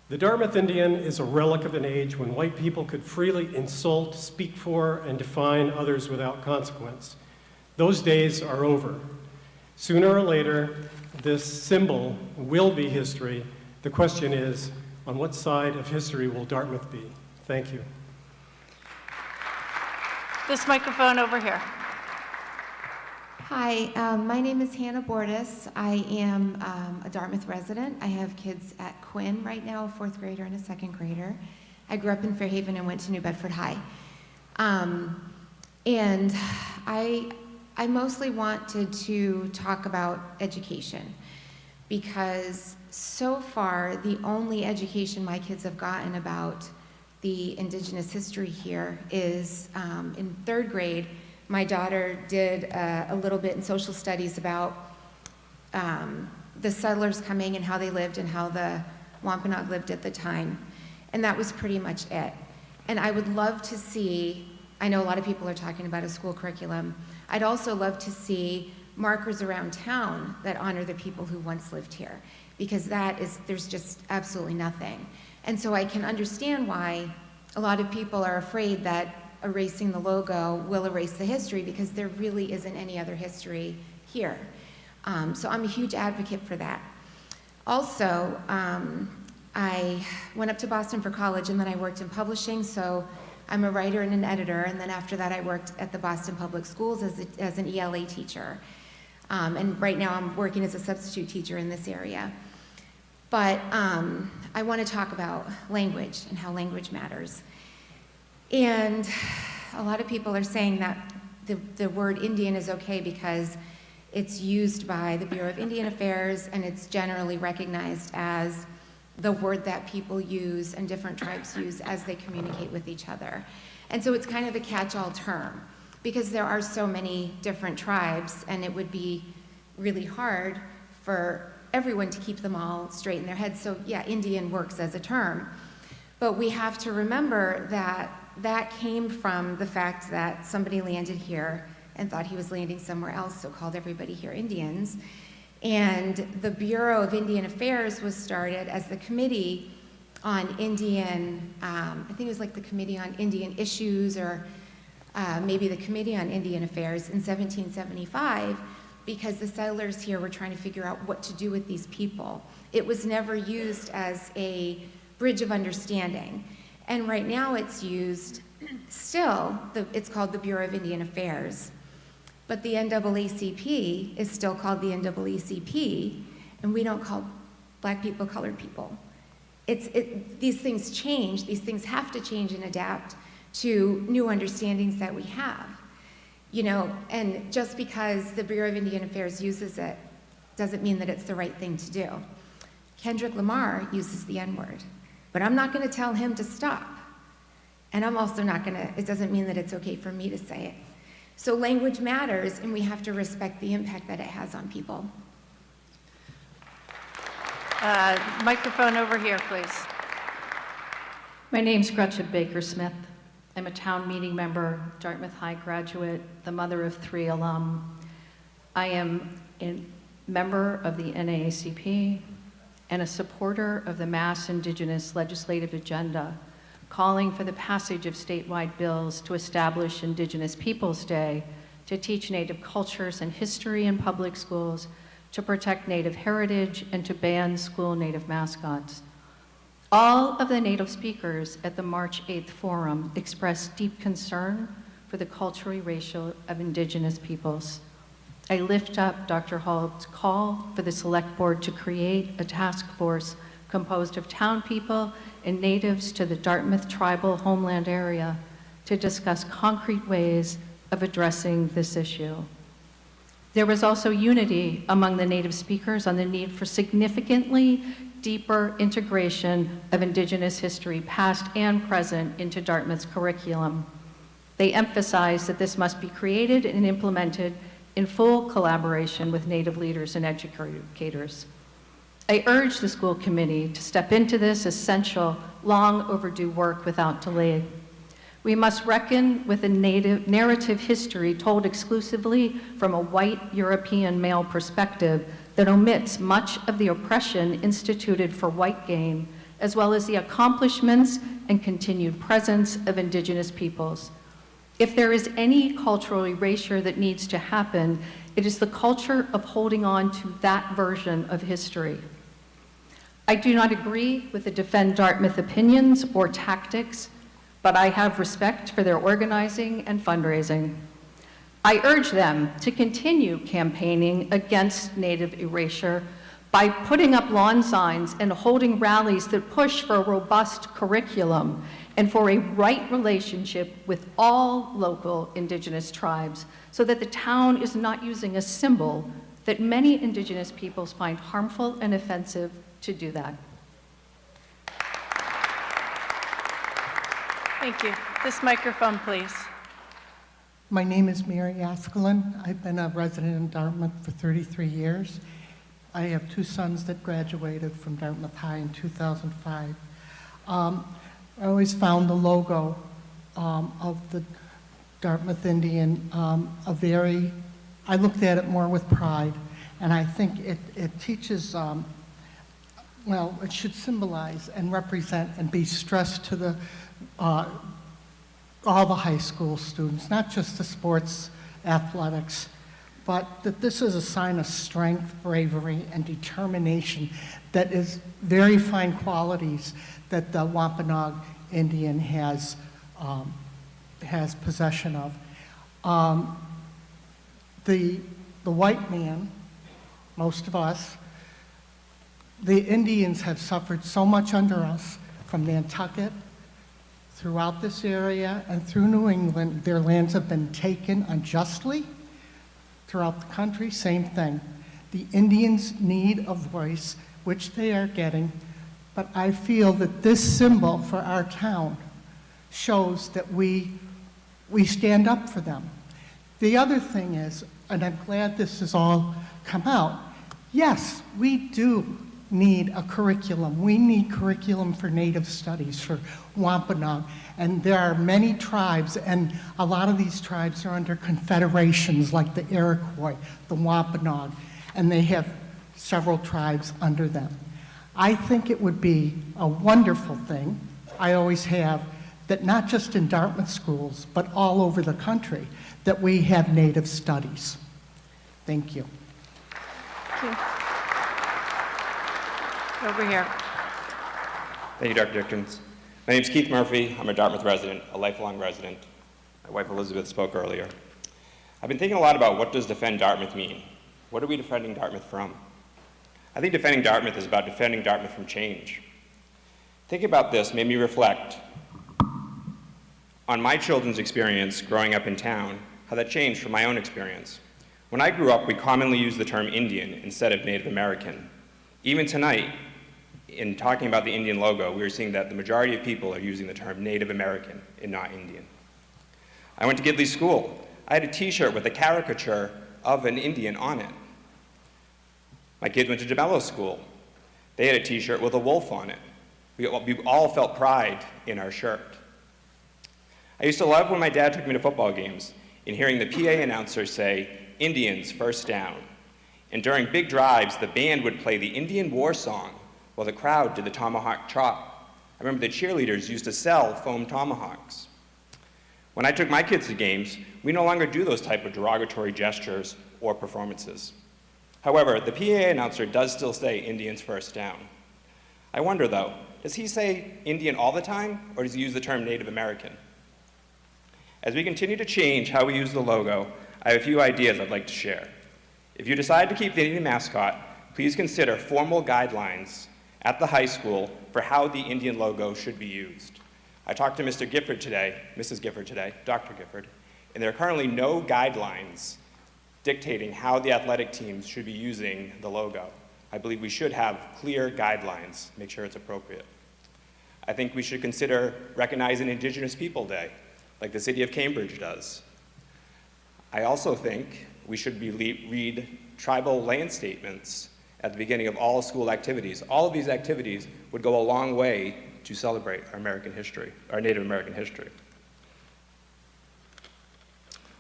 The Dartmouth Indian is a relic of an age when white people could freely insult, speak for, and define others without consequence. Those days are over. Sooner or later, this symbol will be history. The question is, on what side of history will Dartmouth be? Thank you. This microphone over here. Hi, my name is Hannah Bordas. I am a Dartmouth resident. I have kids at Quinn right now, a 4th grader and a 2nd grader. I grew up in Fairhaven and went to New Bedford High. And I mostly wanted to talk about education because so far the only education my kids have gotten about the Indigenous history here is in 3rd grade. My daughter did a little bit in social studies about the settlers coming and how they lived and how the Wampanoag lived at the time. And that was pretty much it. And I would love to see, I know a lot of people are talking about a school curriculum, I'd also love to see markers around town that honor the people who once lived here, because there's just absolutely nothing. And so I can understand why a lot of people are afraid that erasing the logo will erase the history, because there really isn't any other history here. So I'm a huge advocate for that. Also, I went up to Boston for college and then I worked in publishing, so I'm a writer and an editor, and then after that I worked at the Boston Public Schools as an ELA teacher. And right now I'm working as a substitute teacher in this area. But I want to talk about language and how language matters. And a lot of people are saying that the word Indian is okay because it's used by the Bureau of Indian Affairs and it's generally recognized as the word that people use and different tribes use as they communicate with each other. And so it's kind of a catch-all term because there are so many different tribes and it would be really hard for everyone to keep them all straight in their heads. So yeah, Indian works as a term. But we have to remember that that came from the fact that somebody landed here and thought he was landing somewhere else, so called everybody here Indians. And the Bureau of Indian Affairs was started as the Committee on Indian, I think it was like the Committee on Indian Issues or maybe the Committee on Indian Affairs in 1775, because the settlers here were trying to figure out what to do with these people. It was never used as a bridge of understanding. And right now it's used still, it's called the Bureau of Indian Affairs. But the NAACP is still called the NAACP, and we don't call black people colored people. These things change, these things have to change and adapt to new understandings that we have. You know, and just because the Bureau of Indian Affairs uses it doesn't mean that it's the right thing to do. Kendrick Lamar uses the N-word, but I'm not gonna tell him to stop. And I'm also not gonna, it doesn't mean that it's okay for me to say it. So language matters, and we have to respect the impact that it has on people. Microphone over here, please. My name's Gretchen Baker-Smith. I'm a town meeting member, Dartmouth High graduate, the mother of 3 alum. I am a member of the NAACP and a supporter of the Mass Indigenous Legislative Agenda, calling for the passage of statewide bills to establish Indigenous Peoples Day, to teach Native cultures and history in public schools, to protect Native heritage, and to ban school Native mascots. All of the Native speakers at the March 8th Forum expressed deep concern for the cultural erasure of Indigenous peoples. I lift up Dr. Hall's call for the Select Board to create a task force composed of town people and natives to the Dartmouth tribal homeland area to discuss concrete ways of addressing this issue. There was also unity among the Native speakers on the need for significantly deeper integration of Indigenous history, past and present, into Dartmouth's curriculum. They emphasized that this must be created and implemented in full collaboration with Native leaders and educators. I urge the school committee to step into this essential, long overdue work without delay. We must reckon with a Native narrative history told exclusively from a white European male perspective that omits much of the oppression instituted for white gain, as well as the accomplishments and continued presence of Indigenous peoples. If there is any cultural erasure that needs to happen, it is the culture of holding on to that version of history. I do not agree with the Defend Dartmouth opinions or tactics, but I have respect for their organizing and fundraising. I urge them to continue campaigning against Native erasure by putting up lawn signs and holding rallies that push for a robust curriculum and for a right relationship with all local Indigenous tribes so that the town is not using a symbol that many Indigenous peoples find harmful and offensive to do that. Thank you. This microphone, please. My name is Mary Askelin. I've been a resident in Dartmouth for 33 years. I have 2 sons that graduated from Dartmouth High in 2005. I always found the logo of the Dartmouth Indian I looked at it more with pride, and I think it teaches, well, it should symbolize and represent and be stressed to the all the high school students, not just the sports athletics, but that this is a sign of strength, bravery, and determination that is very fine qualities that the Wampanoag Indian has possession of. The white man, most of us, the Indians have suffered so much under us from Nantucket, throughout this area and through New England. Their lands have been taken unjustly. Throughout the country, same thing. The Indians need a voice, which they are getting, but I feel that this symbol for our town shows that we stand up for them. The other thing is, and I'm glad this has all come out, yes, we do need a curriculum. We need curriculum for Native studies, for Wampanoag, and there are many tribes, and a lot of these tribes are under confederations like the Iroquois, the Wampanoag, and they have several tribes under them. I think it would be a wonderful thing, I always have, that not just in Dartmouth schools, but all over the country, that we have Native studies. Thank you. Thank you. Over here. Thank you, Dr. Jenkins. My name is Keith Murphy. I'm a Dartmouth resident, a lifelong resident. My wife Elizabeth spoke earlier. I've been thinking a lot about what does defend Dartmouth mean? What are we defending Dartmouth from? I think defending Dartmouth is about defending Dartmouth from change. Thinking about this made me reflect on my children's experience growing up in town, how that changed from my own experience. When I grew up, we commonly used the term Indian instead of Native American. Even tonight, in talking about the Indian logo, we were seeing that the majority of people are using the term Native American and not Indian. I went to Gidley School. I had a t-shirt with a caricature of an Indian on it. My kids went to DeMello School. They had a t-shirt with a wolf on it. We all felt pride in our shirt. I used to love when my dad took me to football games and hearing the PA announcer say, "Indians first down." And during big drives, the band would play the Indian war song while the crowd did the tomahawk chop. I remember the cheerleaders used to sell foam tomahawks. When I took my kids to games, we no longer do those type of derogatory gestures or performances. However, the PA announcer does still say Indians first down. I wonder though, does he say Indian all the time, or does he use the term Native American? As we continue to change how we use the logo, I have a few ideas I'd like to share. If you decide to keep the Indian mascot, please consider formal guidelines at the high school for how the Indian logo should be used. I talked to Mr. Gifford today, Mrs. Gifford today, Dr. Gifford, and there are currently no guidelines dictating how the athletic teams should be using the logo. I believe we should have clear guidelines, make sure it's appropriate. I think we should consider recognizing Indigenous People Day, like the city of Cambridge does. I also think we should read tribal land statements at the beginning of all school activities. All of these activities would go a long way to celebrate our American history, our Native American history.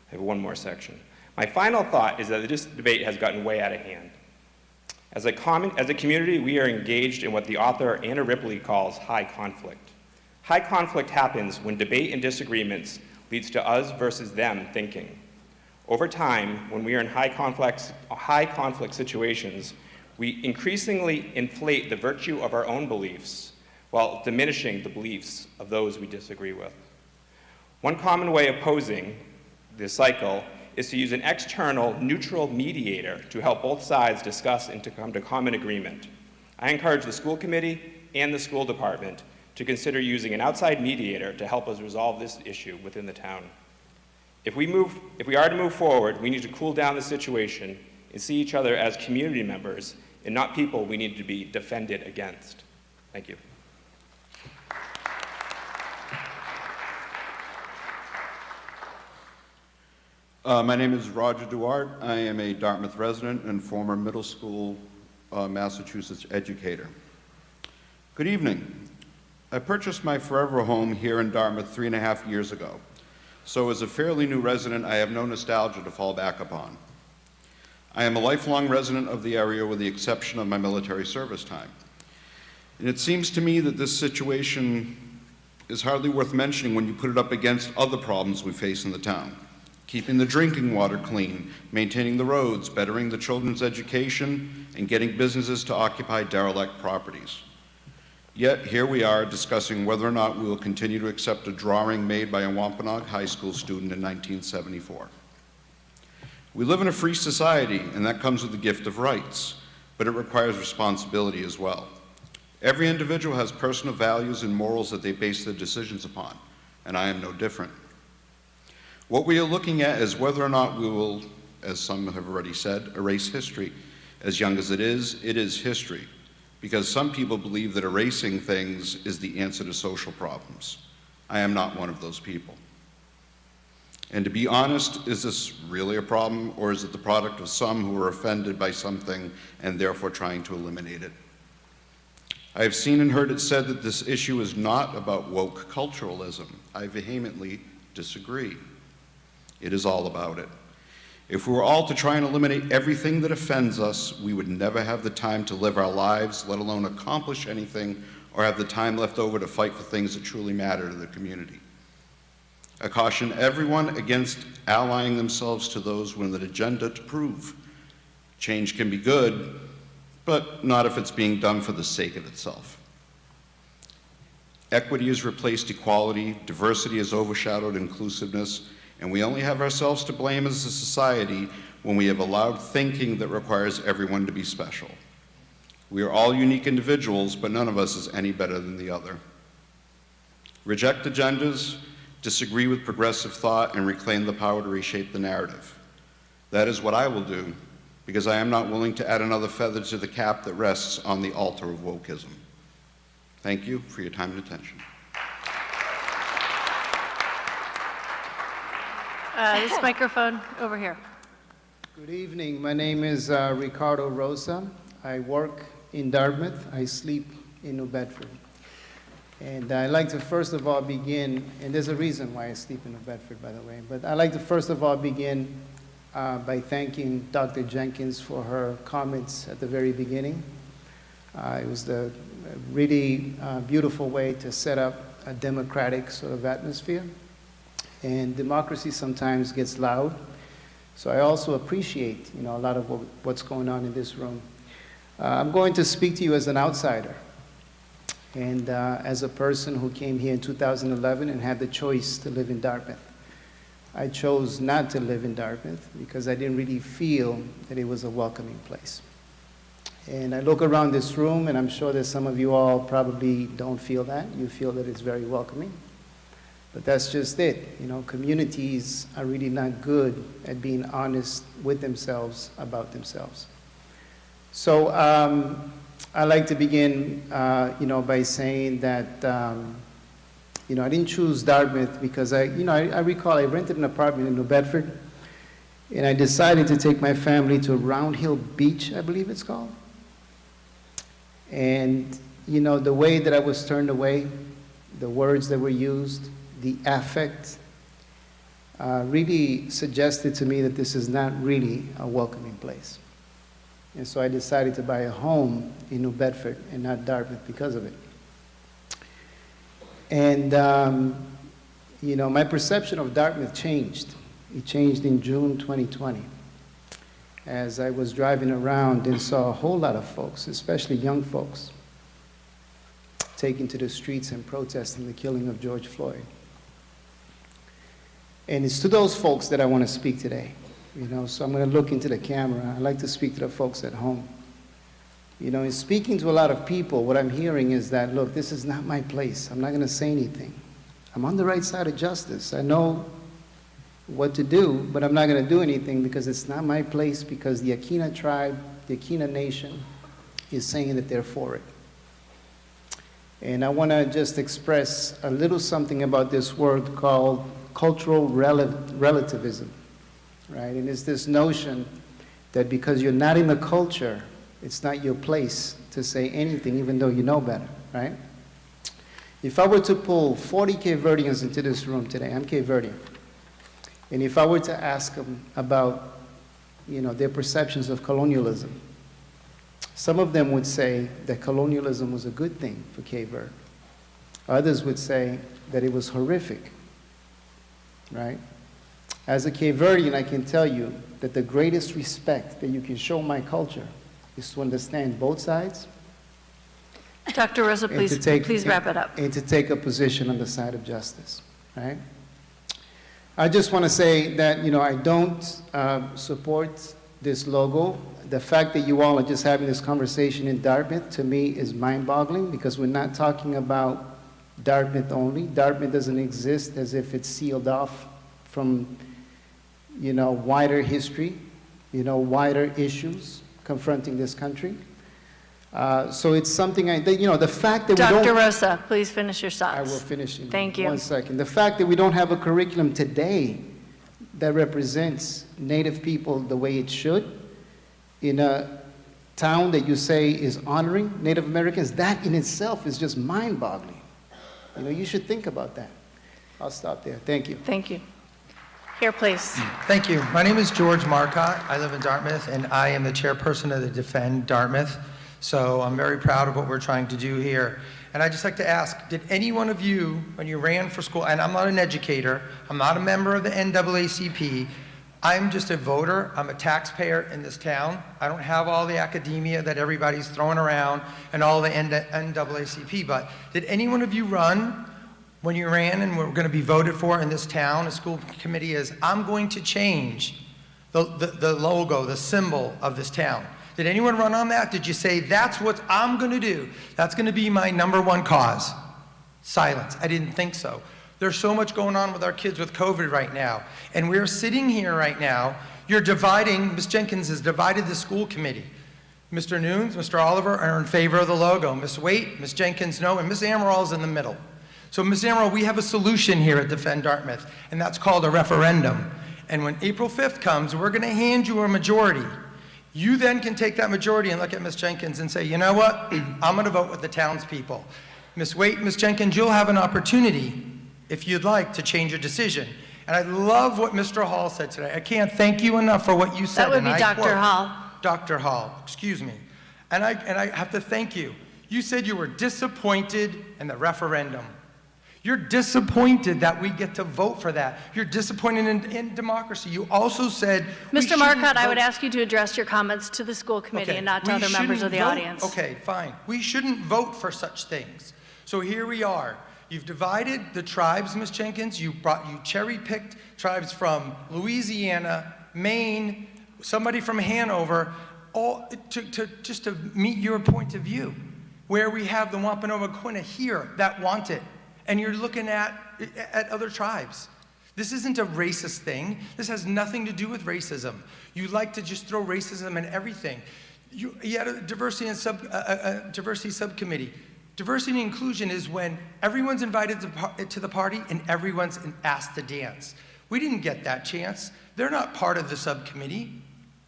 I have one more section. My final thought is that this debate has gotten way out of hand. As a community, we are engaged in what the author Anna Ripley calls high conflict. High conflict happens when debate and disagreements leads to us versus them thinking. Over time, when we are in high conflict situations, we increasingly inflate the virtue of our own beliefs while diminishing the beliefs of those we disagree with. One common way of posing this cycle is to use an external, neutral mediator to help both sides discuss and to come to common agreement. I encourage the school committee and the school department to consider using an outside mediator to help us resolve this issue within the town. If we are to move forward, we need to cool down the situation and see each other as community members and not people we need to be defended against. Thank you. My name is Roger Duarte. I am a Dartmouth resident and former middle school Massachusetts educator. Good evening. I purchased my forever home here in Dartmouth 3.5 years ago. So as a fairly new resident, I have no nostalgia to fall back upon. I am a lifelong resident of the area with the exception of my military service time. And it seems to me that this situation is hardly worth mentioning when you put it up against other problems we face in the town. Keeping the drinking water clean, maintaining the roads, bettering the children's education, and getting businesses to occupy derelict properties. Yet here we are discussing whether or not we will continue to accept a drawing made by a Wampanoag High School student in 1974. We live in a free society, and that comes with the gift of rights, but it requires responsibility as well. Every individual has personal values and morals that they base their decisions upon, and I am no different. What we are looking at is whether or not we will, as some have already said, erase history. As young as it is history, because some people believe that erasing things is the answer to social problems. I am not one of those people. And to be honest, is this really a problem, or is it the product of some who are offended by something and therefore trying to eliminate it? I have seen and heard it said that this issue is not about woke culturalism. I vehemently disagree. It is all about it. If we were all to try and eliminate everything that offends us, we would never have the time to live our lives, let alone accomplish anything, or have the time left over to fight for things that truly matter to the community. I caution everyone against allying themselves to those with an agenda to prove. Change can be good, but not if it's being done for the sake of itself. Equity has replaced equality, diversity has overshadowed inclusiveness, and we only have ourselves to blame as a society when we have allowed thinking that requires everyone to be special. We are all unique individuals, but none of us is any better than the other. Reject agendas, disagree with progressive thought, and reclaim the power to reshape the narrative. That is what I will do, because I am not willing to add another feather to the cap that rests on the altar of wokeism. Thank you for your time and attention. This microphone over here. Good evening. My name is Ricardo Rosa. I work in Dartmouth. I sleep in New Bedford. And I'd like to first of all begin, and there's a reason why I sleep in New Bedford, by the way, but I'd like to first of all begin by thanking Dr. Jenkins for her comments at the very beginning. It was a really beautiful way to set up a democratic sort of atmosphere. And democracy sometimes gets loud. So I also appreciate, a lot of what's going on in this room. I'm going to speak to you as an outsider. And as a person who came here in 2011 and had the choice to live in Dartmouth. I chose not to live in Dartmouth because I didn't really feel that it was a welcoming place. And I look around this room, and I'm sure that some of you all probably don't feel that. You feel that it's very welcoming. But that's just it. Communities are really not good at being honest with themselves about themselves. So I'd like to begin, by saying that, I didn't choose Dartmouth because I recall I rented an apartment in New Bedford, and I decided to take my family to Round Hill Beach, I believe it's called. And, the way that I was turned away, the words that were used, the affect, really suggested to me that this is not really a welcoming place. And so I decided to buy a home in New Bedford and not Dartmouth because of it. And, my perception of Dartmouth changed. It changed in June 2020 as I was driving around and saw a whole lot of folks, especially young folks, taking to the streets and protesting the killing of George Floyd. And it's to those folks that I want to speak today. So I'm going to look into the camera. I like to speak to the folks at home. In speaking to a lot of people, what I'm hearing is that, look, this is not my place. I'm not going to say anything. I'm on the right side of justice. I know what to do, but I'm not going to do anything because it's not my place, because the Aquinnah tribe, the Aquinnah nation is saying that they're for it. And I want to just express a little something about this word called cultural relativism, right? And it's this notion that because you're not in the culture, it's not your place to say anything, even though you know better, right? If I were to pull 40 Cape Verdeans into this room today, I'm Cape Verdean, and if I were to ask them about, their perceptions of colonialism, some of them would say that colonialism was a good thing for Cape Verde. Others would say that it was horrific, right? As a Cape Verdean, I can tell you that the greatest respect that you can show my culture is to understand both sides. Dr. Rosa, please wrap it up. And to take a position on the side of justice, right? I just want to say that, I don't support this logo. The fact that you all are just having this conversation in Dartmouth, to me, is mind-boggling, because we're not talking about Dartmouth only. Dartmouth doesn't exist as if it's sealed off from, wider history, wider issues confronting this country. So it's something the fact that Dr. Rosa, please finish your thoughts. I will finish in Thank you. 1 second. The fact that we don't have a curriculum today that represents Native people the way it should in a town that you say is honoring Native Americans, that in itself is just mind-boggling. You should think about that. I'll stop there. Thank you. Thank you. Here, please. Thank you. My name is George Marcotte. I live in Dartmouth, and I am the chairperson of the Defend Dartmouth. So I'm very proud of what we're trying to do here. And I'd just like to ask, did any one of you, when you ran for school, and I'm not an educator, I'm not a member of the NAACP, I'm just a voter, I'm a taxpayer in this town. I don't have all the academia that everybody's throwing around and all the NAACP, but did any one of you run when you ran and were going to be voted for in this town? A school committee is, I'm going to change the logo, the symbol of this town. Did anyone run on that? Did you say, that's what I'm going to do? That's going to be my #1 cause? Silence. I didn't think so. There's so much going on with our kids with COVID right now. And we're sitting here right now. You're dividing, Ms. Jenkins has divided the school committee. Mr. Nunes, Mr. Oliver are in favor of the logo. Ms. Waite, Ms. Jenkins, no, and Ms. Amaral is in the middle. So Ms. Amaral, we have a solution here at Defend Dartmouth, and that's called a referendum. And when April 5th comes, we're going to hand you a majority. You then can take that majority and look at Ms. Jenkins and say, you know what, I'm going to vote with the townspeople. Ms. Waite, Ms. Jenkins, you'll have an opportunity, if you'd like, to change your decision. And I love what Mr. Hall said today. I can't thank you enough for what you said. That would and be I Dr. quote, Hall. Dr. Hall, excuse me. And I have to thank you. You said you were disappointed in the referendum. You're disappointed that we get to vote for that. You're disappointed in democracy. You also said Mr. Marcotte, I would ask you to address your comments to the school committee and not to other members of the audience. Okay, fine. We shouldn't vote for such things. So here we are. You've divided the tribes, Ms. Jenkins. You cherry-picked tribes from Louisiana, Maine, somebody from Hanover, all just to meet your point of view, where we have the Wampanoag-Quina here that want it, and you're looking at other tribes. This isn't a racist thing. This has nothing to do with racism. You like to just throw racism in everything. You had a diversity subcommittee. Diversity and inclusion is when everyone's invited to the party and everyone's asked to dance. We didn't get that chance. They're not part of the subcommittee.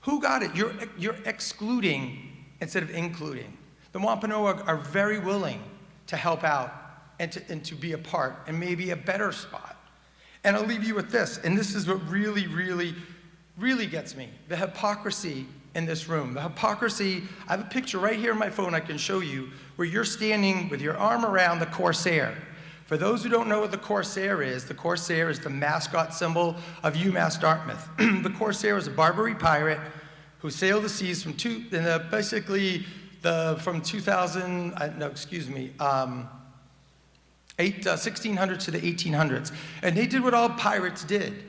Who got it? You're excluding instead of including. The Wampanoag are very willing to help out and to be a part and maybe a better spot. And I'll leave you with this, and this is what really, really, really gets me. The hypocrisy in this room. The hypocrisy, I have a picture right here on my phone I can show you where you're standing with your arm around the Corsair. For those who don't know what the Corsair is the mascot symbol of UMass Dartmouth. The Corsair is a Barbary pirate who sailed the seas from 1600 to the 1800s. And they did what all pirates did.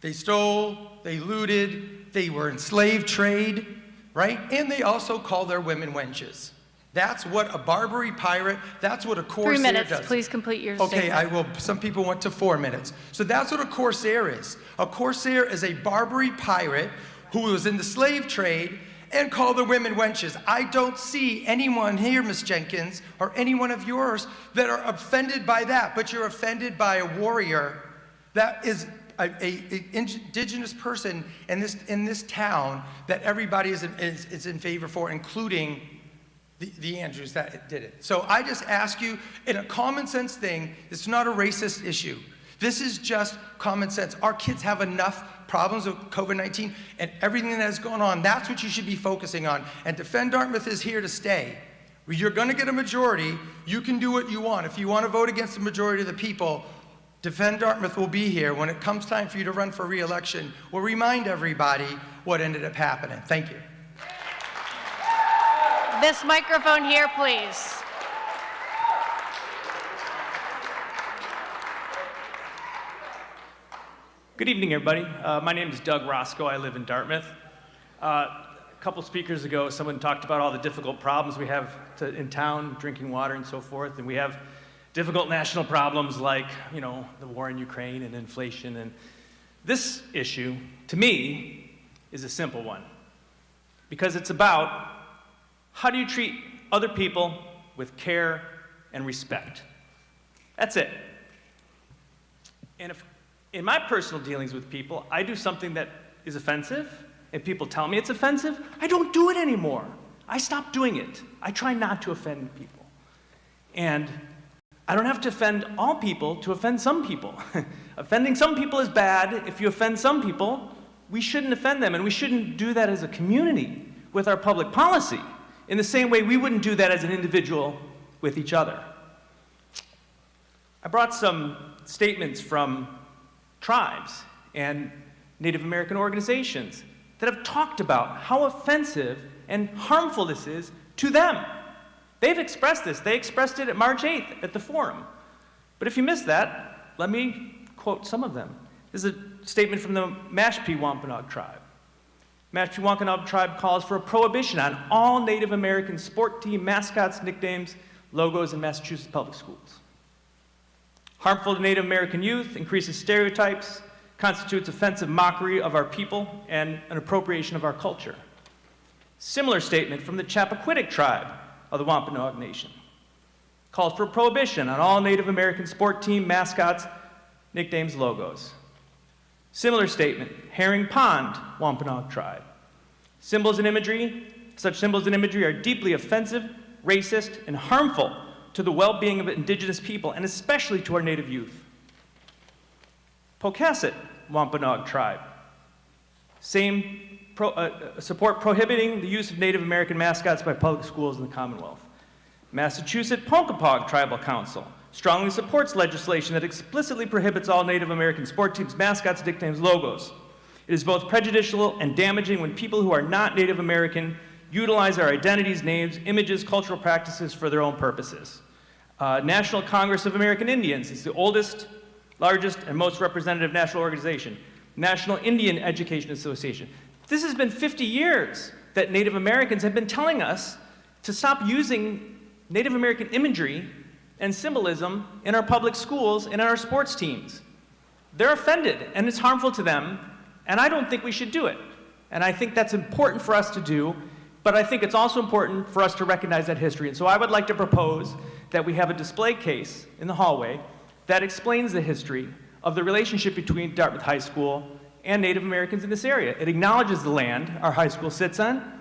They stole, they looted, they were in slave trade, right? And they also called their women wenches. That's what a Barbary pirate, that's what a Corsair 3 minutes, does. please complete your statement. Okay, I will. Some people went to 4 minutes. So that's what a Corsair is. A Corsair is a Barbary pirate who was in the slave trade and called the women wenches. I don't see anyone here, Ms. Jenkins, or any one of yours that are offended by that, but you're offended by a warrior that is an indigenous person in this town that everybody is in favor for, including the Andrews that did it. So I just ask you, in a common sense thing, it's not a racist issue. This is just common sense. Our kids have enough problems with COVID-19 and everything that has gone on. That's what you should be focusing on. And Defend Dartmouth is here to stay. You're going to get a majority. You can do what you want. If you want to vote against the majority of the people, Defend Dartmouth will be here. When it comes time for you to run for re-election, we'll remind everybody what ended up happening. Thank you. This microphone here, please. Good evening, everybody. My name is Doug Roscoe. I live in Dartmouth. A couple speakers ago, someone talked about all the difficult problems we have in town, drinking water and so forth, and we have difficult national problems like, the war in Ukraine and inflation. And this issue, to me, is a simple one, because it's about how do you treat other people with care and respect. That's it. And if in my personal dealings with people, I do something that is offensive, and people tell me it's offensive, I don't do it anymore. I stop doing it. I try not to offend people. And I don't have to offend all people to offend some people. Offending some people is bad. If you offend some people, we shouldn't offend them, and we shouldn't do that as a community with our public policy, in the same way we wouldn't do that as an individual with each other. I brought some statements from tribes and Native American organizations that have talked about how offensive and harmful this is to them. They've expressed this. They expressed it at March 8th at the forum. But if you missed that, let me quote some of them. This is a statement from the Mashpee Wampanoag tribe. Mashpee Wampanoag tribe calls for a prohibition on all Native American sport team mascots, nicknames, logos in Massachusetts public schools. Harmful to Native American youth, increases stereotypes, constitutes offensive mockery of our people, and an appropriation of our culture. Similar statement from the Chappaquiddick tribe of the Wampanoag Nation. Calls for prohibition on all Native American sport team mascots, nicknames, logos. Similar statement, Herring Pond Wampanoag tribe. Such symbols and imagery are deeply offensive, racist, and harmful to the well-being of Indigenous people, and especially to our Native youth. Pocasset Wampanoag Tribe. Support prohibiting the use of Native American mascots by public schools in the Commonwealth. Massachusetts Ponkapog Tribal Council strongly supports legislation that explicitly prohibits all Native American sport teams' mascots, nicknames, logos. It is both prejudicial and damaging when people who are not Native American utilize our identities, names, images, cultural practices for their own purposes. National Congress of American Indians is the oldest, largest, and most representative national organization. National Indian Education Association. This has been 50 years that Native Americans have been telling us to stop using Native American imagery and symbolism in our public schools and in our sports teams. They're offended, and it's harmful to them, and I don't think we should do it. And I think that's important for us to do, but I think it's also important for us to recognize that history. And so I would like to propose that we have a display case in the hallway that explains the history of the relationship between Dartmouth High School and Native Americans in this area. It acknowledges the land our high school sits on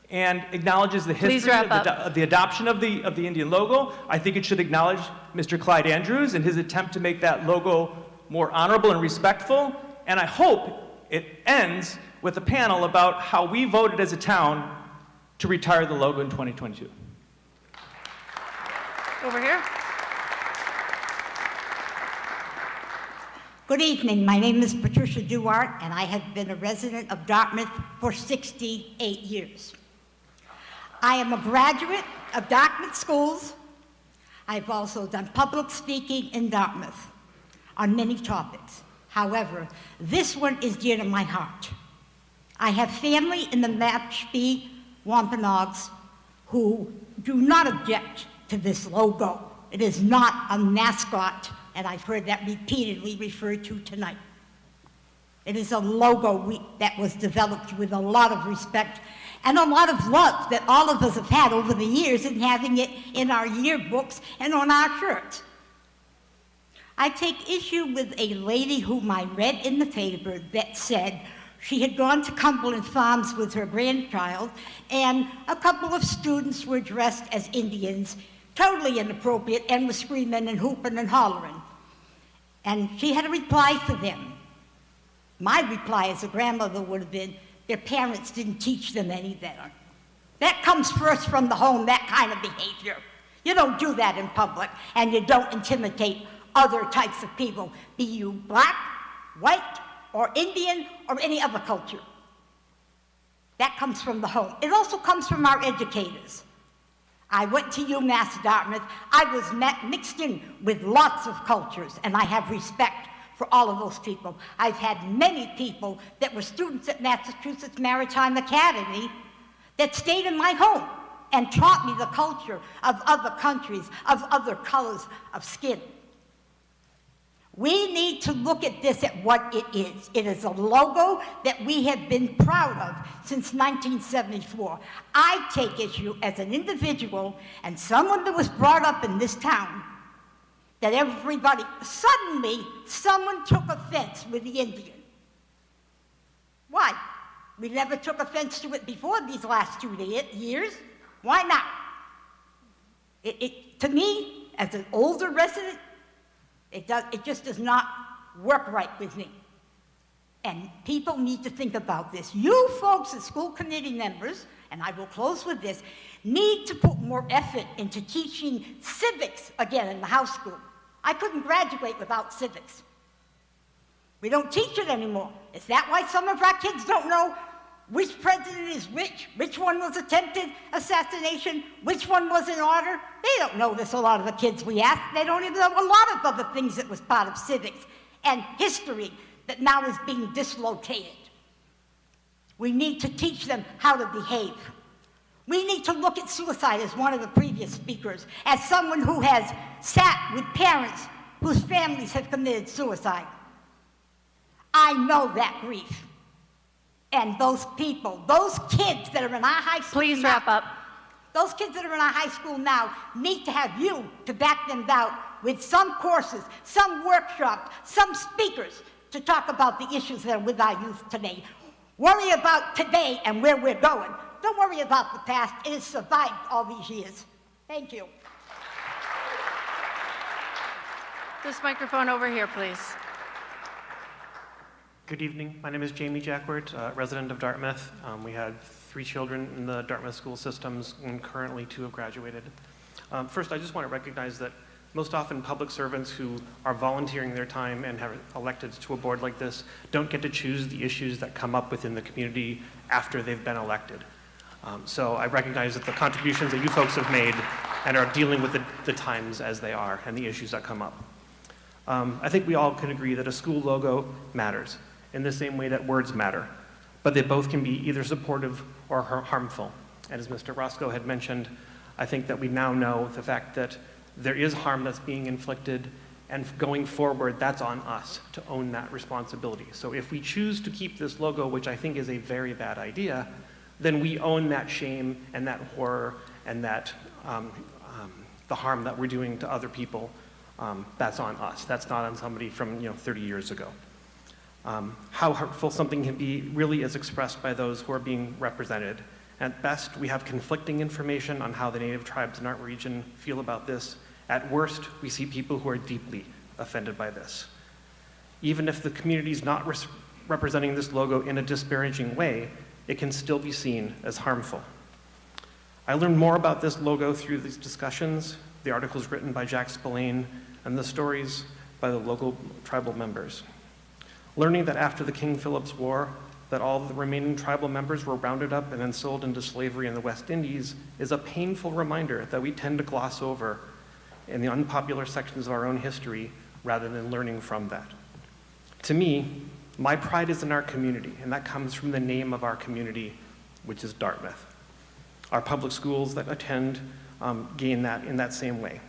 and acknowledges the history of the adoption of the Indian logo. I think it should acknowledge Mr. Clyde Andrews and his attempt to make that logo more honorable and respectful. And I hope it ends with a panel about how we voted as a town to retire the logo in 2022. Over here. Good evening. My name is Patricia Duarte, and I have been a resident of Dartmouth for 68 years. I am a graduate of Dartmouth schools. I've also done public speaking in Dartmouth on many topics. However, this one is dear to my heart. I have family in the Mashpee Wampanoags who do not object to this logo. It is not a mascot, and I've heard that repeatedly referred to tonight. It is a logo that was developed with a lot of respect and a lot of love that all of us have had over the years in having it in our yearbooks and on our shirts. I take issue with a lady whom I read in the paper that said she had gone to Cumberland Farms with her grandchild, and a couple of students were dressed as Indians, totally inappropriate, and were screaming and hooping and hollering. And she had a reply for them. My reply as a grandmother would have been, their parents didn't teach them any better. That comes first from the home, that kind of behavior. You don't do that in public, and you don't intimidate other types of people, be you black, white, or Indian, or any other culture. That comes from the home. It also comes from our educators. I went to UMass Dartmouth. I was mixed in with lots of cultures, and I have respect for all of those people. I've had many people that were students at Massachusetts Maritime Academy that stayed in my home and taught me the culture of other countries, of other colors of skin. We need to look at this at what it is. It is a logo that we have been proud of since 1974. I take issue as an individual and someone that was brought up in this town that everybody, suddenly, someone took offense with the Indian. Why? We never took offense to it before these last 2 years. Why now? To me, as an older resident, it just does not work right with me. And people need to think about this. You folks as school committee members, and I will close with this, need to put more effort into teaching civics again in the house school. I couldn't graduate without civics. We don't teach it anymore. Is that why some of our kids don't know which president is which one was attempted assassination, which one was in order? They don't know this, a lot of the kids we ask. They don't even know a lot of other things that was part of civics and history that now is being dislocated. We need to teach them how to behave. We need to look at suicide, as one of the previous speakers, as someone who has sat with parents whose families have committed suicide. I know that grief. And those people, those kids that are in our high school Please wrap up. Those kids that are in our high school now need to have you to back them out with some courses, some workshops, some speakers to talk about the issues that are with our youth today. Worry about today and where we're going. Don't worry about the past. It has survived all these years. Thank you. This microphone over here, please. Good evening. My name is Jamie Jackwart, resident of Dartmouth. We had 3 children in the Dartmouth school systems, and currently 2 have graduated. First, I just want to recognize that most often public servants who are volunteering their time and have elected to a board like this don't get to choose the issues that come up within the community after they've been elected. So I recognize that the contributions that you folks have made and are dealing with the times as they are and the issues that come up. I think we all can agree that a school logo matters in the same way that words matter, but they both can be either supportive or harmful. And as Mr. Roscoe had mentioned, I think that we now know the fact that there is harm that's being inflicted, and going forward, that's on us to own that responsibility. So if we choose to keep this logo, which I think is a very bad idea, then we own that shame and that horror and that the harm that we're doing to other people. That's on us. That's not on somebody from 30 years ago. How hurtful something can be really is expressed by those who are being represented. At best, we have conflicting information on how the Native tribes in our region feel about this. At worst, we see people who are deeply offended by this. Even if the community is not representing this logo in a disparaging way, it can still be seen as harmful. I learned more about this logo through these discussions, the articles written by Jack Spillane, and the stories by the local tribal members. Learning that after the King Philip's War, that all of the remaining tribal members were rounded up and then sold into slavery in the West Indies is a painful reminder that we tend to gloss over in the unpopular sections of our own history rather than learning from that. To me, my pride is in our community, and that comes from the name of our community, which is Dartmouth. Our public schools that attend gain that in that same way,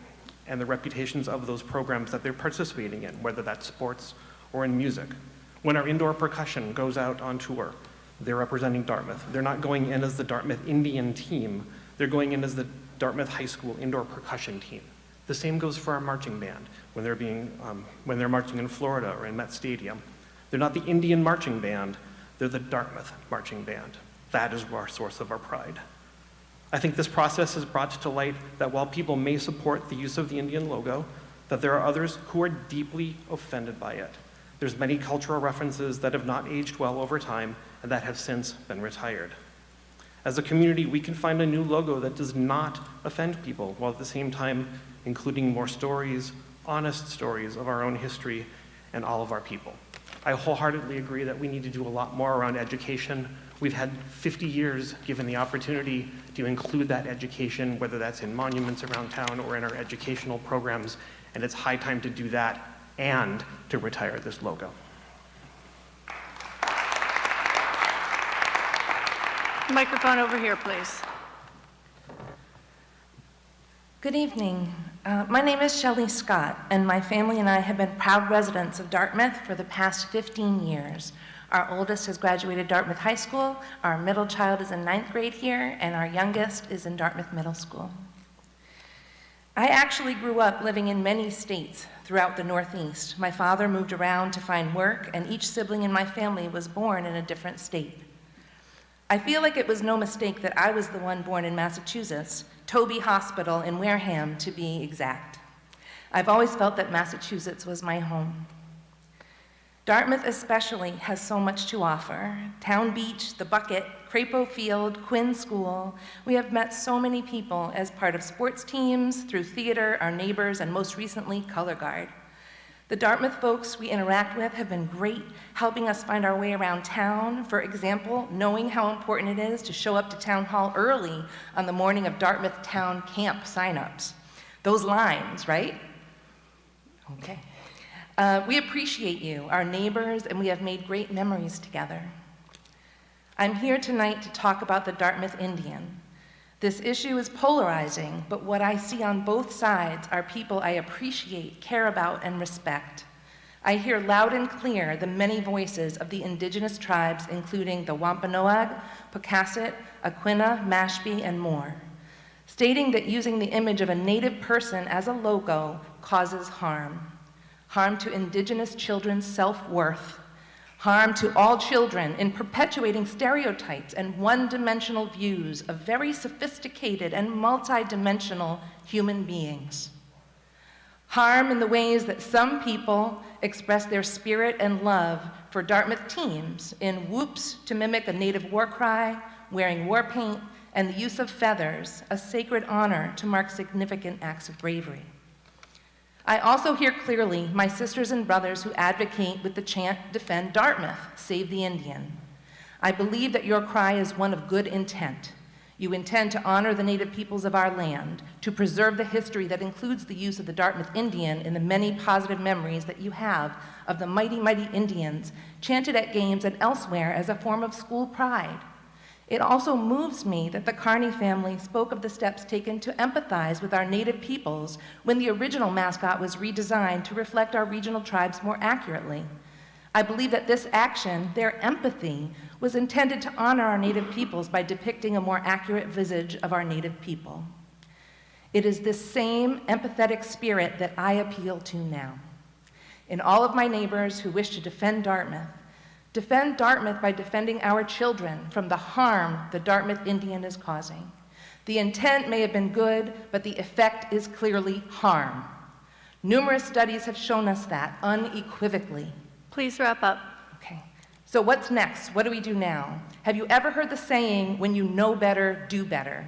and the reputations of those programs that they're participating in, whether that's sports or in music. When our indoor percussion goes out on tour, they're representing Dartmouth. They're not going in as the Dartmouth Indian team, they're going in as the Dartmouth High School indoor percussion team. The same goes for our marching band when they're marching in Florida or in Met Stadium. They're not the Indian marching band, they're the Dartmouth marching band. That is our source of our pride. I think this process has brought to light that while people may support the use of the Indian logo, that there are others who are deeply offended by it. There's many cultural references that have not aged well over time and that have since been retired. As a community, we can find a new logo that does not offend people, while at the same time including more stories, honest stories of our own history and all of our people. I wholeheartedly agree that we need to do a lot more around education. We've had 50 years given the opportunity to include that education, whether that's in monuments around town or in our educational programs, and it's high time to do that and to retire this logo. Microphone over here, please. Good evening. My name is Shelley Scott, and my family and I have been proud residents of Dartmouth for the past 15 years. Our oldest has graduated Dartmouth High School, our middle child is in 9th grade here, and our youngest is in Dartmouth Middle School. I actually grew up living in many states throughout the Northeast. My father moved around to find work, and each sibling in my family was born in a different state. I feel like it was no mistake that I was the one born in Massachusetts, Toby Hospital in Wareham to be exact. I've always felt that Massachusetts was my home. Dartmouth especially has so much to offer. Town Beach, The Bucket, Crapo Field, Quinn School. We have met so many people as part of sports teams, through theater, our neighbors, and most recently, Color Guard. The Dartmouth folks we interact with have been great, helping us find our way around town. For example, knowing how important it is to show up to town hall early on the morning of Dartmouth Town Camp signups. Those lines, right? Okay. We appreciate you, our neighbors, and we have made great memories together. I'm here tonight to talk about the Dartmouth Indian. This issue is polarizing, but what I see on both sides are people I appreciate, care about, and respect. I hear loud and clear the many voices of the indigenous tribes, including the Wampanoag, Pocasset, Aquinnah, Mashpee, and more, stating that using the image of a Native person as a logo causes harm. Harm to indigenous children's self-worth, harm to all children in perpetuating stereotypes and one-dimensional views of very sophisticated and multi-dimensional human beings. Harm in the ways that some people express their spirit and love for Dartmouth teams in whoops to mimic a native war cry, wearing war paint, and the use of feathers, a sacred honor to mark significant acts of bravery. I also hear clearly my sisters and brothers who advocate with the chant, "Defend Dartmouth, Save the Indian." I believe that your cry is one of good intent. You intend to honor the native peoples of our land, to preserve the history that includes the use of the Dartmouth Indian in the many positive memories that you have of the mighty, mighty Indians chanted at games and elsewhere as a form of school pride. It also moves me that the Carney family spoke of the steps taken to empathize with our native peoples when the original mascot was redesigned to reflect our regional tribes more accurately. I believe that this action, their empathy, was intended to honor our native peoples by depicting a more accurate visage of our native people. It is this same empathetic spirit that I appeal to now. In all of my neighbors who wish to defend Dartmouth by defending our children from the harm the Dartmouth Indian is causing. The intent may have been good, but the effect is clearly harm. Numerous studies have shown us that unequivocally. Please wrap up. Okay. So what's next? What do we do now? Have you ever heard the saying, when you know better, do better?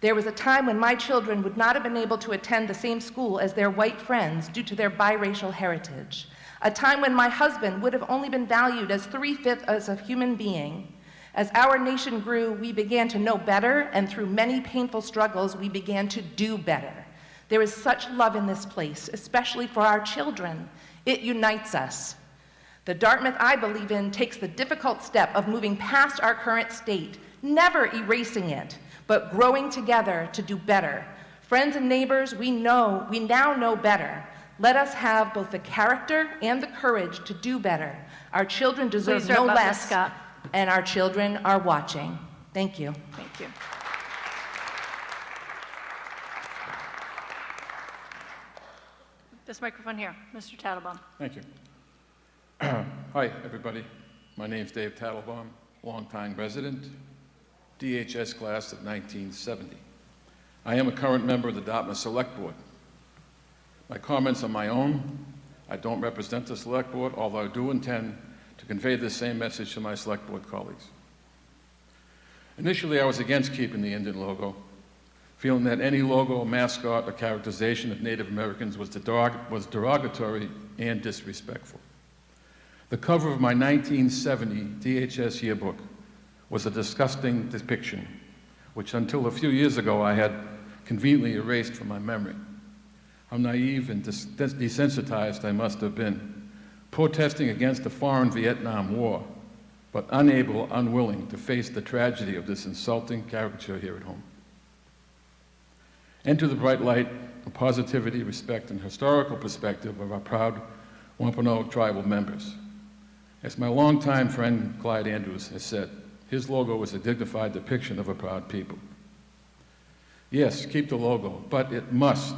There was a time when my children would not have been able to attend the same school as their white friends due to their biracial heritage. A time when my husband would have only been valued as 3/5 as a human being. As our nation grew, we began to know better, and through many painful struggles, we began to do better. There is such love in this place, especially for our children. It unites us. The Dartmouth I believe in takes the difficult step of moving past our current state, never erasing it, but growing together to do better. Friends and neighbors, we now know better. Let us have both the character and the courage to do better. Our children deserve Please no wrap up, Ms. less, Scott. and our children are watching. Thank you. Thank you. This microphone here, Mr. Tattlebaum. Thank you. Hi, everybody. My name's Dave Tattlebaum, longtime resident, DHS class of 1970. I am a current member of the Dartmouth Select Board. My comments are my own. I don't represent the Select Board, although I do intend to convey this same message to my Select Board colleagues. Initially, I was against keeping the Indian logo, feeling that any logo, mascot, or characterization of Native Americans was derogatory and disrespectful. The cover of my 1970 DHS yearbook was a disgusting depiction, which until a few years ago I had conveniently erased from my memory. How naive and desensitized I must have been, protesting against the foreign Vietnam War, but unable, unwilling to face the tragedy of this insulting caricature here at home. Enter the bright light of positivity, respect, and historical perspective of our proud Wampanoag tribal members. As my longtime friend Clyde Andrews has said, his logo is a dignified depiction of a proud people. Yes, keep the logo, but it must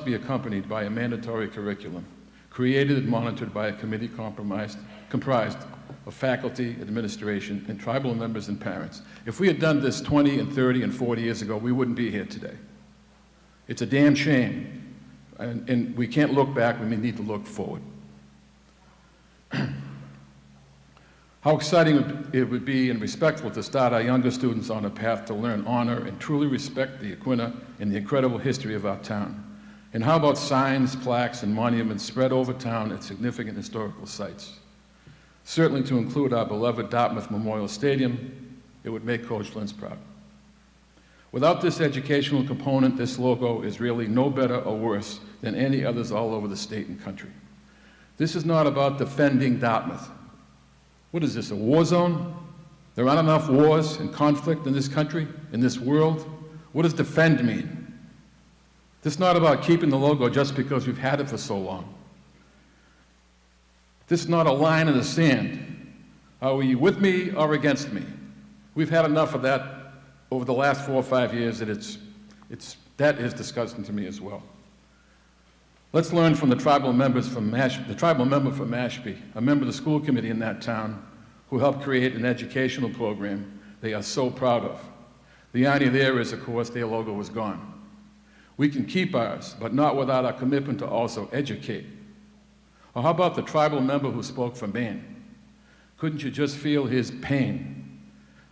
be accompanied by a mandatory curriculum, created and monitored by a committee comprised of faculty, administration, and tribal members and parents. If we had done this 20 and 30 and 40 years ago, we wouldn't be here today. It's a damn shame, and we can't look back, we need to look forward. How exciting it would be and respectful to start our younger students on a path to learn, honor, and truly respect the Aquinnah and the incredible history of our town. And how about signs, plaques, and monuments spread over town at significant historical sites? Certainly to include our beloved Dartmouth Memorial Stadium, it would make Coach Lentz proud. Without this educational component, this logo is really no better or worse than any others all over the state and country. This is not about defending Dartmouth. What is this, a war zone? There aren't enough wars and conflict in this country, in this world? What does defend mean? This is not about keeping the logo just because we've had it for so long. This is not a line in the sand. Are we with me or against me? We've had enough of that over the last 4 or 5 years, and that is disgusting to me as well. Let's learn from the tribal members from Mashpee, the tribal member from Mashpee, a member of the school committee in that town, who helped create an educational program they are so proud of. The irony there is, of course, their logo was gone. We can keep ours, but not without our commitment to also educate. Or how about the tribal member who spoke for Maine? Couldn't you just feel his pain?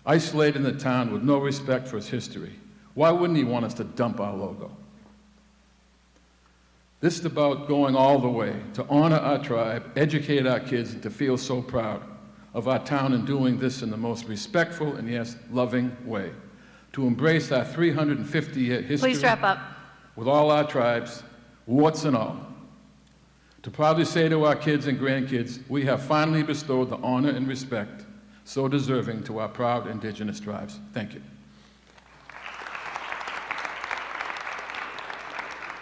Isolated in the town with no respect for its history. Why wouldn't he want us to dump our logo? This is about going all the way to honor our tribe, educate our kids, and to feel so proud of our town and doing this in the most respectful and, yes, loving way. To embrace our 350-year history. Please wrap up. With all our tribes, warts and all. To proudly say to our kids and grandkids, we have finally bestowed the honor and respect so deserving to our proud indigenous tribes. Thank you.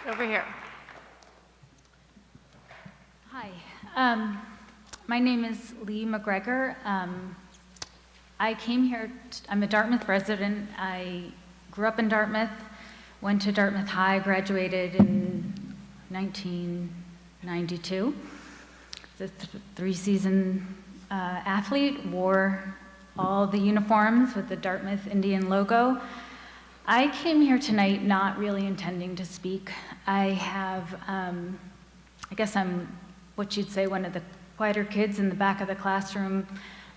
Over here. Hi, my name is Lee McGregor. I came here, I'm a Dartmouth resident. I grew up in Dartmouth, went to Dartmouth High, graduated in 1992. The three-season athlete, wore all the uniforms with the Dartmouth Indian logo. I came here tonight not really intending to speak. I have, I guess I'm what you'd say one of the quieter kids in the back of the classroom.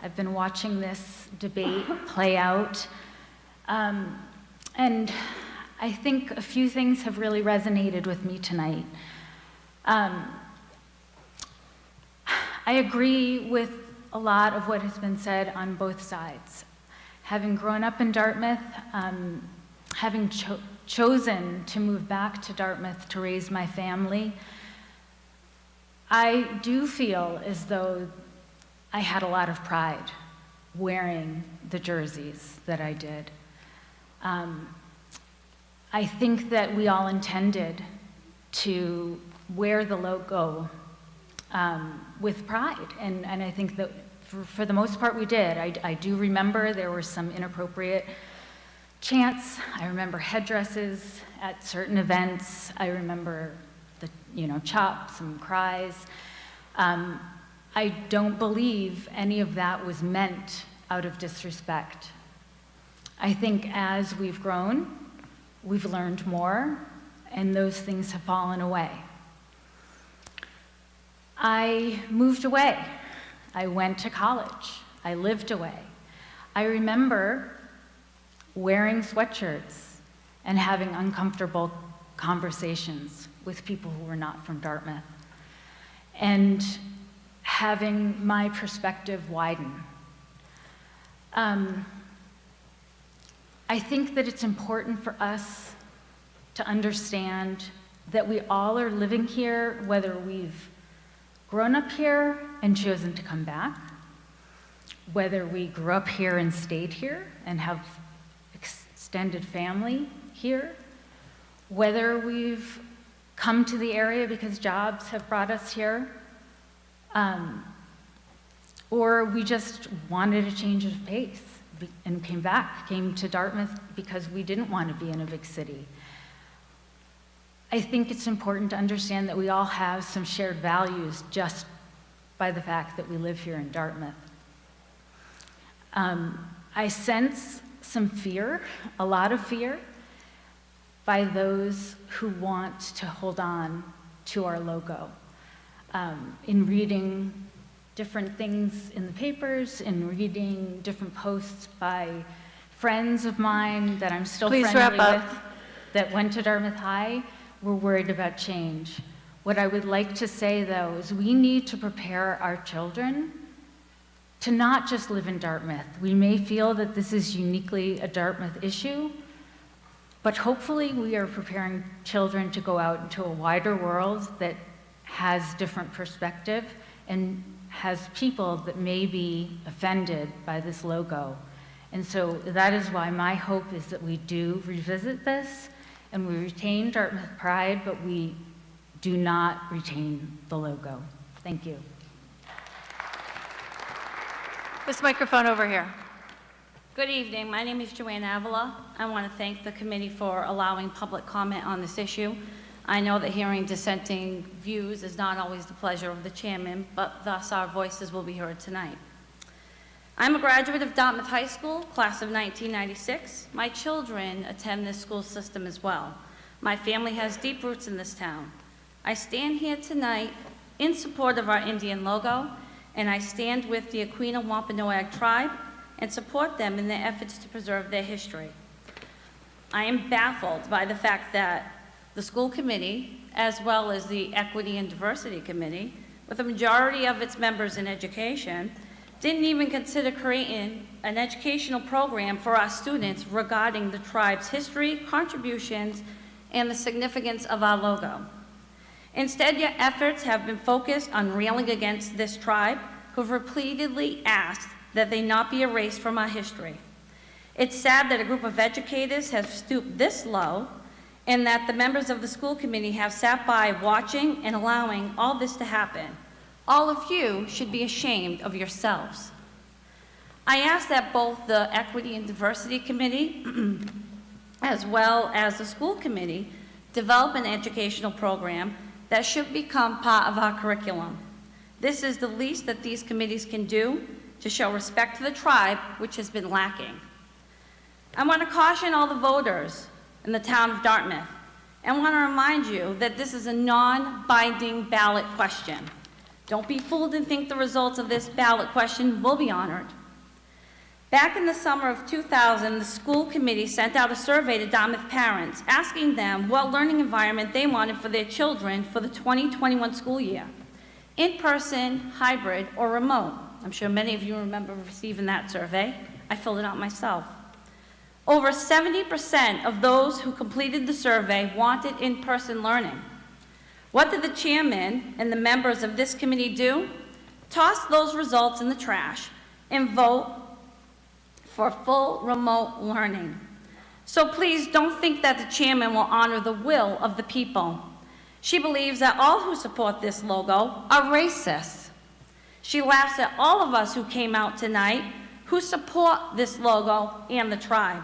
I've been watching this debate play out. And I think a few things have really resonated with me tonight. I agree with a lot of what has been said on both sides. Having grown up in Dartmouth, having chosen to move back to Dartmouth to raise my family, I do feel as though I had a lot of pride wearing the jerseys that I did. I think that we all intended to wear the logo with pride, and I think that for the most part we did. I do remember there were some inappropriate chants. I remember headdresses at certain events. I remember the chops and cries. I don't believe any of that was meant out of disrespect. I think as we've grown, we've learned more, and those things have fallen away. I moved away. I went to college. I lived away. I remember wearing sweatshirts and having uncomfortable conversations with people who were not from Dartmouth, and having my perspective widen. I think that it's important for us to understand that we all are living here, whether we've grown up here and chosen to come back, whether we grew up here and stayed here and have extended family here, whether we've come to the area because jobs have brought us here, or we just wanted a change of pace and came to Dartmouth because we didn't want to be in a big city. I think it's important to understand that we all have some shared values just by the fact that we live here in Dartmouth. I sense some fear, a lot of fear, by those who want to hold on to our logo. In reading different things in the papers, in reading different posts by friends of mine that I'm still Please friendly wrap up. with that went to Dartmouth High, we're worried about change. What I would like to say, though, is we need to prepare our children to not just live in Dartmouth. We may feel that this is uniquely a Dartmouth issue, but hopefully we are preparing children to go out into a wider world that has different perspective and has people that may be offended by this logo. And so that is why my hope is that we do revisit this and we retain Dartmouth pride, but we do not retain the logo. Thank you. This microphone over here. Good evening. My name is Joanne Avila. I want to thank the committee for allowing public comment on this issue. I know that hearing dissenting views is not always the pleasure of the chairman, but thus our voices will be heard tonight. I'm a graduate of Dartmouth High School, class of 1996. My children attend this school system as well. My family has deep roots in this town. I stand here tonight in support of our Indian logo, and I stand with the Aquinnah Wampanoag tribe and support them in their efforts to preserve their history. I am baffled by the fact that the school committee, as well as the Equity and Diversity Committee, with a majority of its members in education, didn't even consider creating an educational program for our students regarding the tribe's history, contributions, and the significance of our logo. Instead, your efforts have been focused on railing against this tribe, who've repeatedly asked that they not be erased from our history. It's sad that a group of educators have stooped this low, and that the members of the school committee have sat by watching and allowing all this to happen. All of you should be ashamed of yourselves. I ask that both the Equity and Diversity Committee, as well as the school committee, develop an educational program that should become part of our curriculum. This is the least that these committees can do to show respect to the tribe, which has been lacking. I want to caution all the voters in the town of Dartmouth, and want to remind you that this is a non-binding ballot question. Don't be fooled and think the results of this ballot question will be honored. Back in the summer of 2000, the school committee sent out a survey to Dartmouth parents asking them what learning environment they wanted for their children for the 2021 school year. In-person, hybrid, or remote. I'm sure many of you remember receiving that survey. I filled it out myself. Over 70% of those who completed the survey wanted in-person learning. What did the chairman and the members of this committee do? Toss those results in the trash and vote for full remote learning. So please don't think that the chairman will honor the will of the people. She believes that all who support this logo are racist. She laughs at all of us who came out tonight who support this logo and the tribe.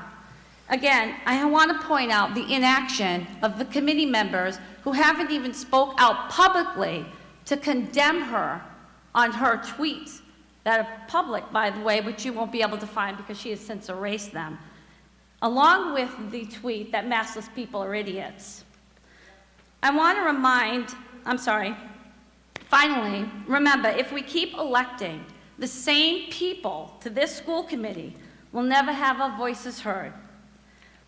Again, I want to point out the inaction of the committee members who haven't even spoke out publicly to condemn her on her tweets that are public, by the way, which you won't be able to find because she has since erased them, along with the tweet that massless people are idiots. I want to finally, remember, if we keep electing the same people to this school committee, we'll never have our voices heard.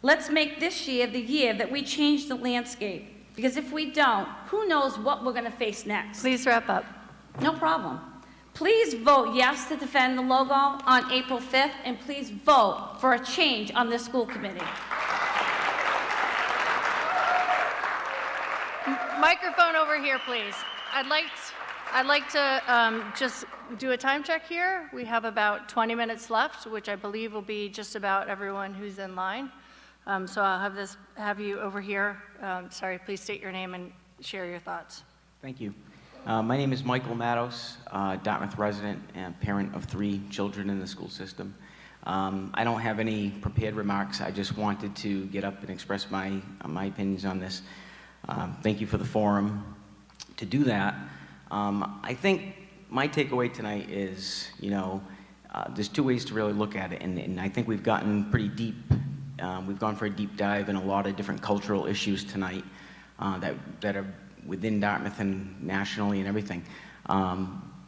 Let's make this year the year that we change the landscape, because if we don't, who knows what we're going to face next. Please wrap up. No problem. Please vote yes to defend the logo on April 5th, and please vote for a change on this school committee. Microphone over here, please. I'd like to just do a time check here. We have about 20 minutes left, which I believe will be just about everyone who's in line. So I'll have you over here. Sorry, please state your name and share your thoughts. Thank you. My name is Michael Mattos, Dartmouth resident and parent of 3 children in the school system. I don't have any prepared remarks. I just wanted to get up and express my opinions on this. Thank you for the forum to do that. I think my takeaway tonight is, there's 2 ways to really look at it, and I think we've gotten pretty deep. We've gone for a deep dive in a lot of different cultural issues tonight that are within Dartmouth and nationally and everything.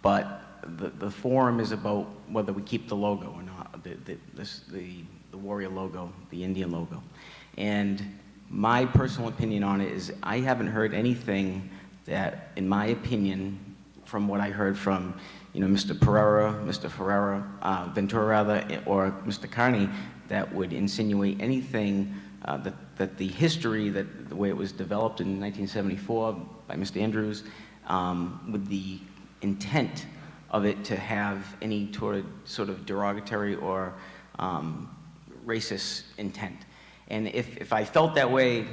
But the forum is about whether we keep the logo or not, the warrior logo, the Indian logo. And my personal opinion on it is I haven't heard anything that, in my opinion, from what I heard from Mr. Pereira, Mr. Ventura rather, or Mr. Carney, that would insinuate anything that the history, that the way it was developed in 1974 by Mr. Andrews, with the intent of it to have any sort of derogatory or racist intent. And if I felt that way,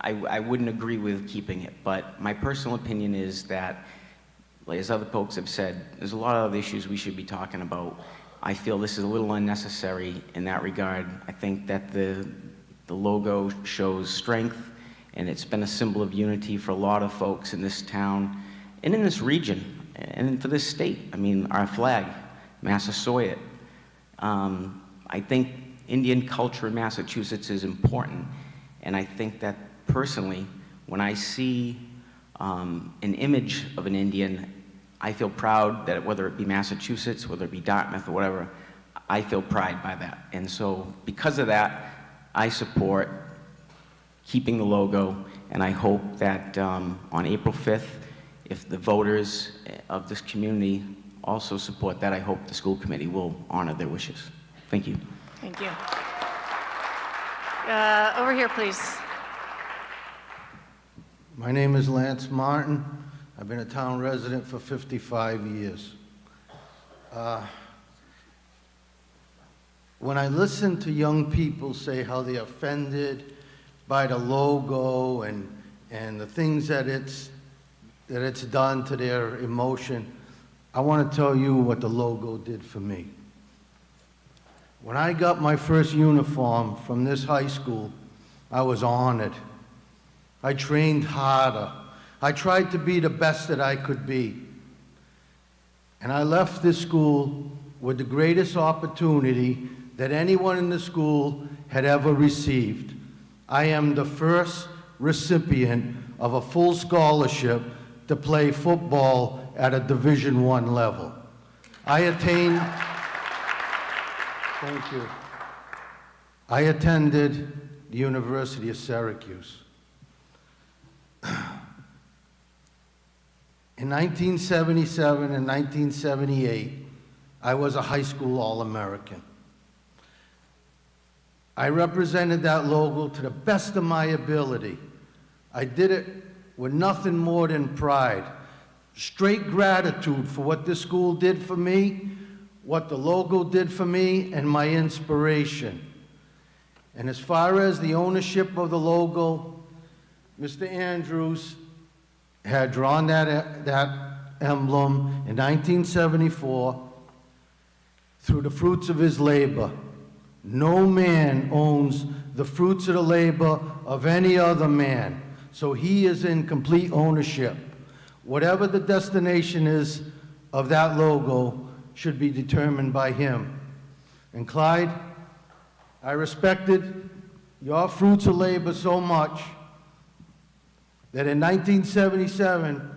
I wouldn't agree with keeping it. But my personal opinion is that, as other folks have said, there's a lot of other issues we should be talking about. I feel this is a little unnecessary in that regard. I think that the logo shows strength, and it's been a symbol of unity for a lot of folks in this town and in this region and for this state. I mean, our flag, Massasoit. I think Indian culture in Massachusetts is important, and I think that personally, when I see an image of an Indian, I feel proud that whether it be Massachusetts, whether it be Dartmouth or whatever, I feel pride by that. And so because of that, I support keeping the logo, and I hope that on April 5th, if the voters of this community also support that, I hope the school committee will honor their wishes. Thank you. Thank you. Over here, please. My name is Lance Martin. I've been a town resident for 55 years. When I listen to young people say how they're offended by the logo and the things that it's done to their emotion, I want to tell you what the logo did for me. When I got my first uniform from this high school, I was honored. I trained harder. I tried to be the best that I could be. And I left this school with the greatest opportunity that anyone in the school had ever received. I am the first recipient of a full scholarship to play football at a Division I level. I attended the University of Syracuse. In 1977 and 1978, I was a high school All-American. I represented that logo to the best of my ability. I did it with nothing more than pride, straight gratitude for what this school did for me, what the logo did for me, and my inspiration. And as far as the ownership of the logo, Mr. Andrews had drawn that emblem in 1974 through the fruits of his labor. No man owns the fruits of the labor of any other man, so he is in complete ownership. Whatever the destination is of that logo should be determined by him. And Clyde, I respected your fruits of labor so much that in 1977,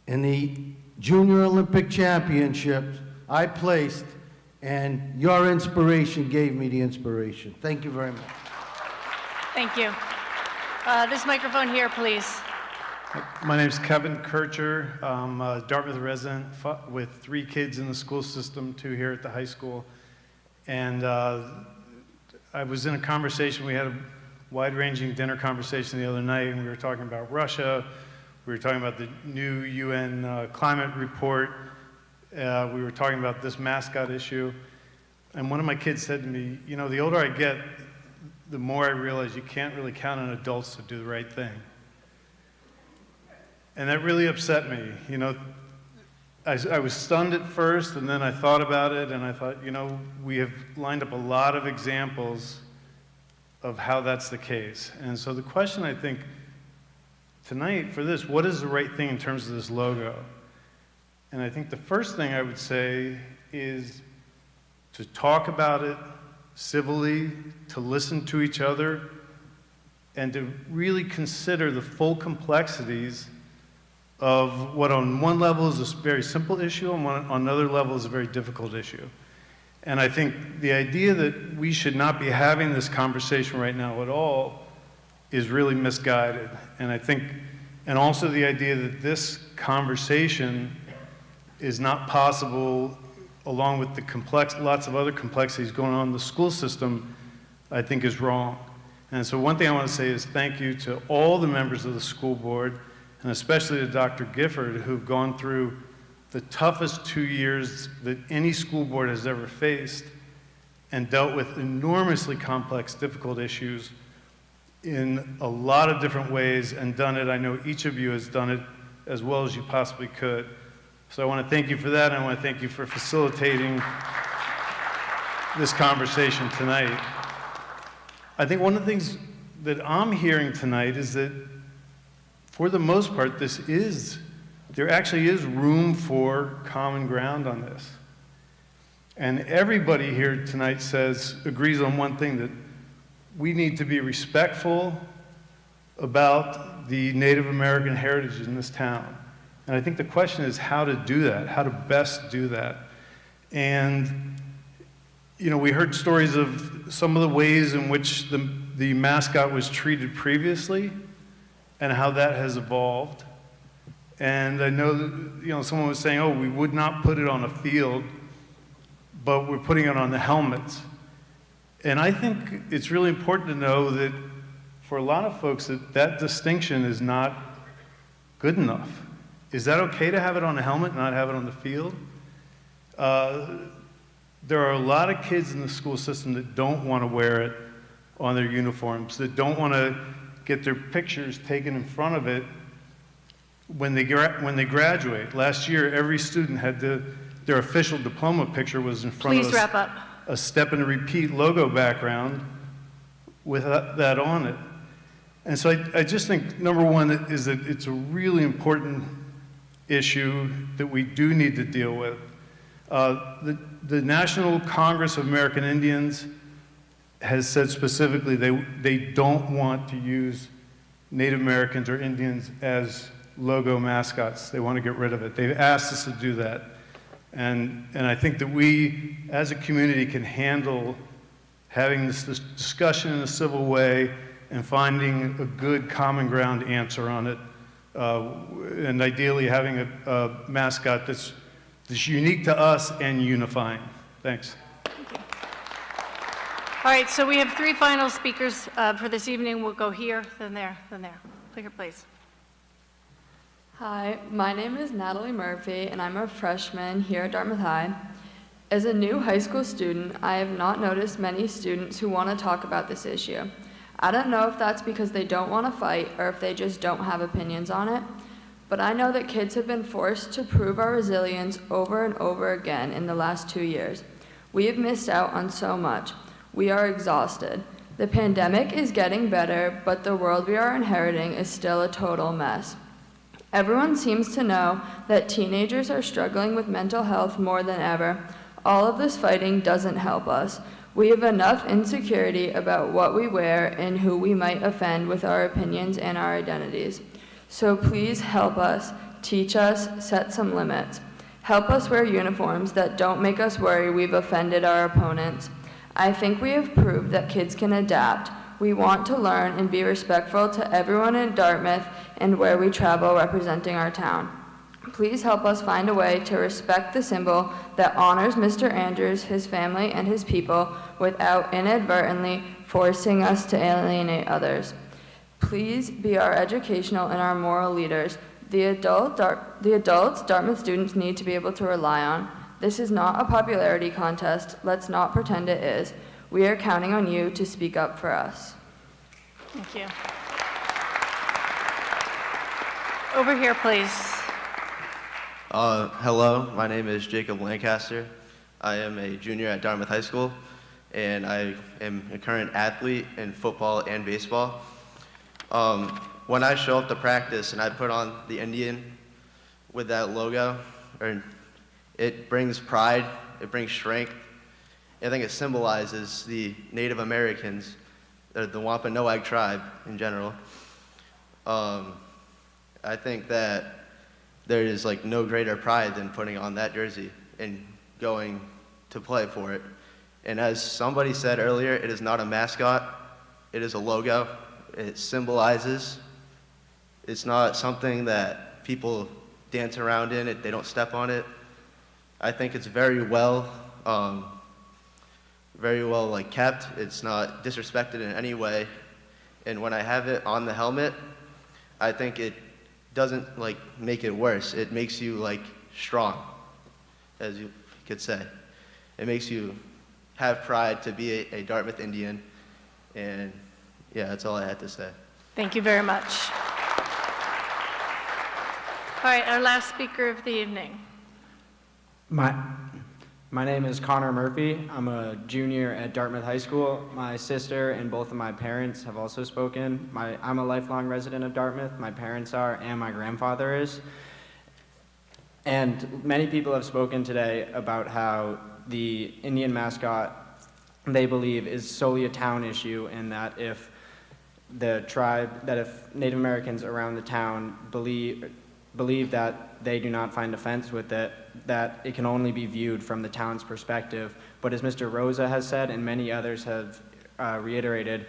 in the Junior Olympic Championships, I placed, and your inspiration gave me the inspiration. Thank you very much. Thank you. This microphone here, please. My name is Kevin Kircher. I'm a Dartmouth resident with 3 kids in the school system, 2 here at the high school. And I was in a conversation, we had a wide-ranging dinner conversation the other night, and we were talking about Russia. We were talking about the new UN climate report. We were talking about this mascot issue. And one of my kids said to me, you know, the older I get, the more I realize you can't really count on adults to do the right thing. And that really upset me. You know, I was stunned at first, and then I thought about it, and I thought, you know, we have lined up a lot of examples of how that's the case. And so the question, I think, tonight for this, what is the right thing in terms of this logo? And I think the first thing I would say is to talk about it civilly, to listen to each other, and to really consider the full complexities of what on one level is a very simple issue and on another level is a very difficult issue. And I think the idea that we should not be having this conversation right now at all is really misguided. And I think, and also the idea that this conversation is not possible along with the lots of other complexities going on in the school system, I think is wrong. And so one thing I want to say is thank you to all the members of the school board, and especially to Dr. Gifford, who've gone through the toughest 2 years that any school board has ever faced and dealt with enormously complex, difficult issues in a lot of different ways and done it. I know each of you has done it as well as you possibly could. So I want to thank you for that, and I want to thank you for facilitating this conversation tonight. I think one of the things that I'm hearing tonight is that for the most part, there actually is room for common ground on this. And everybody here tonight agrees on one thing, that we need to be respectful about the Native American heritage in this town. And I think the question is how to do that, how to best do that. And, you know, we heard stories of some of the ways in which the mascot was treated previously and how that has evolved. And I know that, you know, someone was saying, oh, we would not put it on a field, but we're putting it on the helmets. And I think it's really important to know that for a lot of folks that distinction is not good enough. Is that okay to have it on a helmet and not have it on the field? There are a lot of kids in the school system that don't want to wear it on their uniforms, that don't want to get their pictures taken in front of it when they graduate. Last year, every student had their official diploma picture was in front Please of wrap up. A Step and Repeat logo background with that on it. And so I just think, number one, is that it's a really important issue that we do need to deal with. The National Congress of American Indians has said specifically they don't want to use Native Americans or Indians as logo mascots. They want to get rid of it. They've asked us to do that. And I think that we, as a community, can handle having this discussion in a civil way and finding a good common ground answer on it, and ideally having a mascot that's unique to us and unifying. Thanks. All right, so we have 3 final speakers for this evening. We'll go here, then there, then there. Clicker, please. Hi, my name is Natalie Murphy, and I'm a freshman here at Dartmouth High. As a new high school student, I have not noticed many students who want to talk about this issue. I don't know if that's because they don't want to fight or if they just don't have opinions on it, but I know that kids have been forced to prove our resilience over and over again in the last 2 years. We have missed out on so much. We are exhausted. The pandemic is getting better, but the world we are inheriting is still a total mess. Everyone seems to know that teenagers are struggling with mental health more than ever. All of this fighting doesn't help us. We have enough insecurity about what we wear and who we might offend with our opinions and our identities. So please help us, teach us, set some limits. Help us wear uniforms that don't make us worry we've offended our opponents. I think we have proved that kids can adapt. We want to learn and be respectful to everyone in Dartmouth and where we travel representing our town. Please help us find a way to respect the symbol that honors Mr. Andrews, his family, and his people without inadvertently forcing us to alienate others. Please be our educational and our moral leaders. The adults Dartmouth students need to be able to rely on. This is not a popularity contest. Let's not pretend it is. We are counting on you to speak up for us. Thank you. Over here, please. Hello, my name is Jacob Lancaster. I am a junior at Dartmouth High School, and I am a current athlete in football and baseball. When I show up to practice and I put on the Indian with that logo, it brings pride, it brings strength. I think it symbolizes the Native Americans, the Wampanoag tribe in general. I think that there is like no greater pride than putting on that jersey and going to play for it. And as somebody said earlier, it is not a mascot, it is a logo. It symbolizes. It's not something that people dance around in, they don't step on it. I think it's very well like kept. It's not disrespected in any way. And when I have it on the helmet, I think it doesn't like make it worse. It makes you like strong, as you could say. It makes you have pride to be a Dartmouth Indian. And yeah, that's all I had to say. Thank you very much. All right, our last speaker of the evening. My name is Connor Murphy. I'm a junior at Dartmouth High School. My sister and both of my parents have also spoken. I'm a lifelong resident of Dartmouth. My parents are, and my grandfather is. And many people have spoken today about how the Indian mascot, they believe, is solely a town issue, and that if the tribe, that if Native Americans around the town believe that they do not find offense with it, that it can only be viewed from the town's perspective. But as Mr. Rosa has said, and many others have reiterated,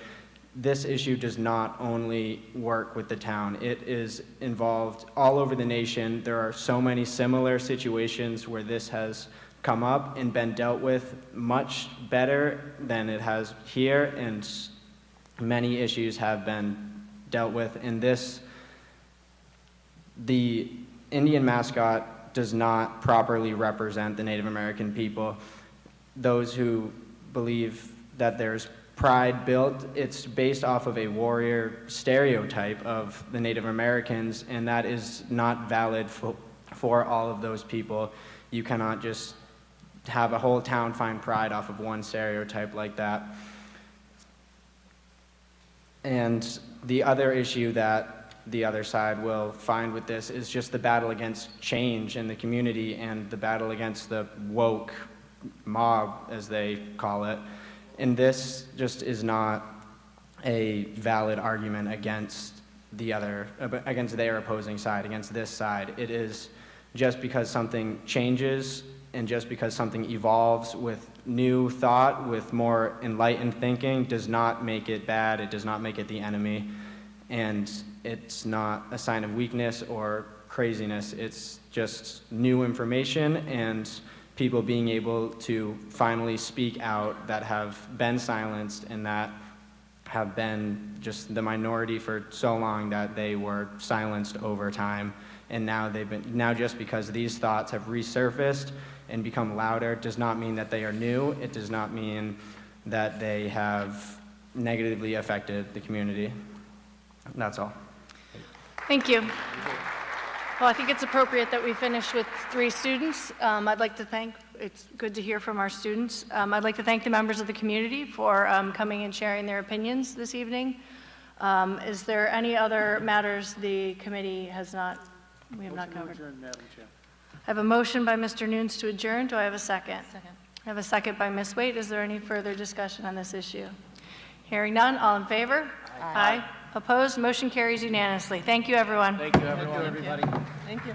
this issue does not only work with the town. It is involved all over the nation. There are so many similar situations where this has come up and been dealt with much better than it has here, and many issues have been dealt with. In this, the Indian mascot does not properly represent the Native American people. Those who believe that there's pride built, it's based off of a warrior stereotype of the Native Americans, and that is not valid for all of those people. You cannot just have a whole town find pride off of one stereotype like that. And the other issue that the other side will find with this is just the battle against change in the community and the battle against the woke mob, as they call it. And this just is not a valid argument against their opposing side, against this side. It is just because something changes and just because something evolves with new thought, with more enlightened thinking, does not make it bad. It does not make it the enemy. And it's not a sign of weakness or craziness. It's just new information and people being able to finally speak out that have been silenced and that have been just the minority for so long that they were silenced over time. And now just because these thoughts have resurfaced and become louder does not mean that they are new. It does not mean that they have negatively affected the community. That's all. Thank you. Well, I think it's appropriate that we finish with 3 students. It's good to hear from our students. I'd like to thank the members of the community for coming and sharing their opinions this evening. Is there any other matters the committee we have not covered? Adjourn, Madam Chair. I have a motion by Mr. Nunes to adjourn. Do I have a second? Second. I have a second by Ms. Waite. Is there any further discussion on this issue? Hearing none, all in favor? Aye. Opposed? Motion carries unanimously. Thank you, everyone. Thank you, everyone. Thank you, everybody. Thank you.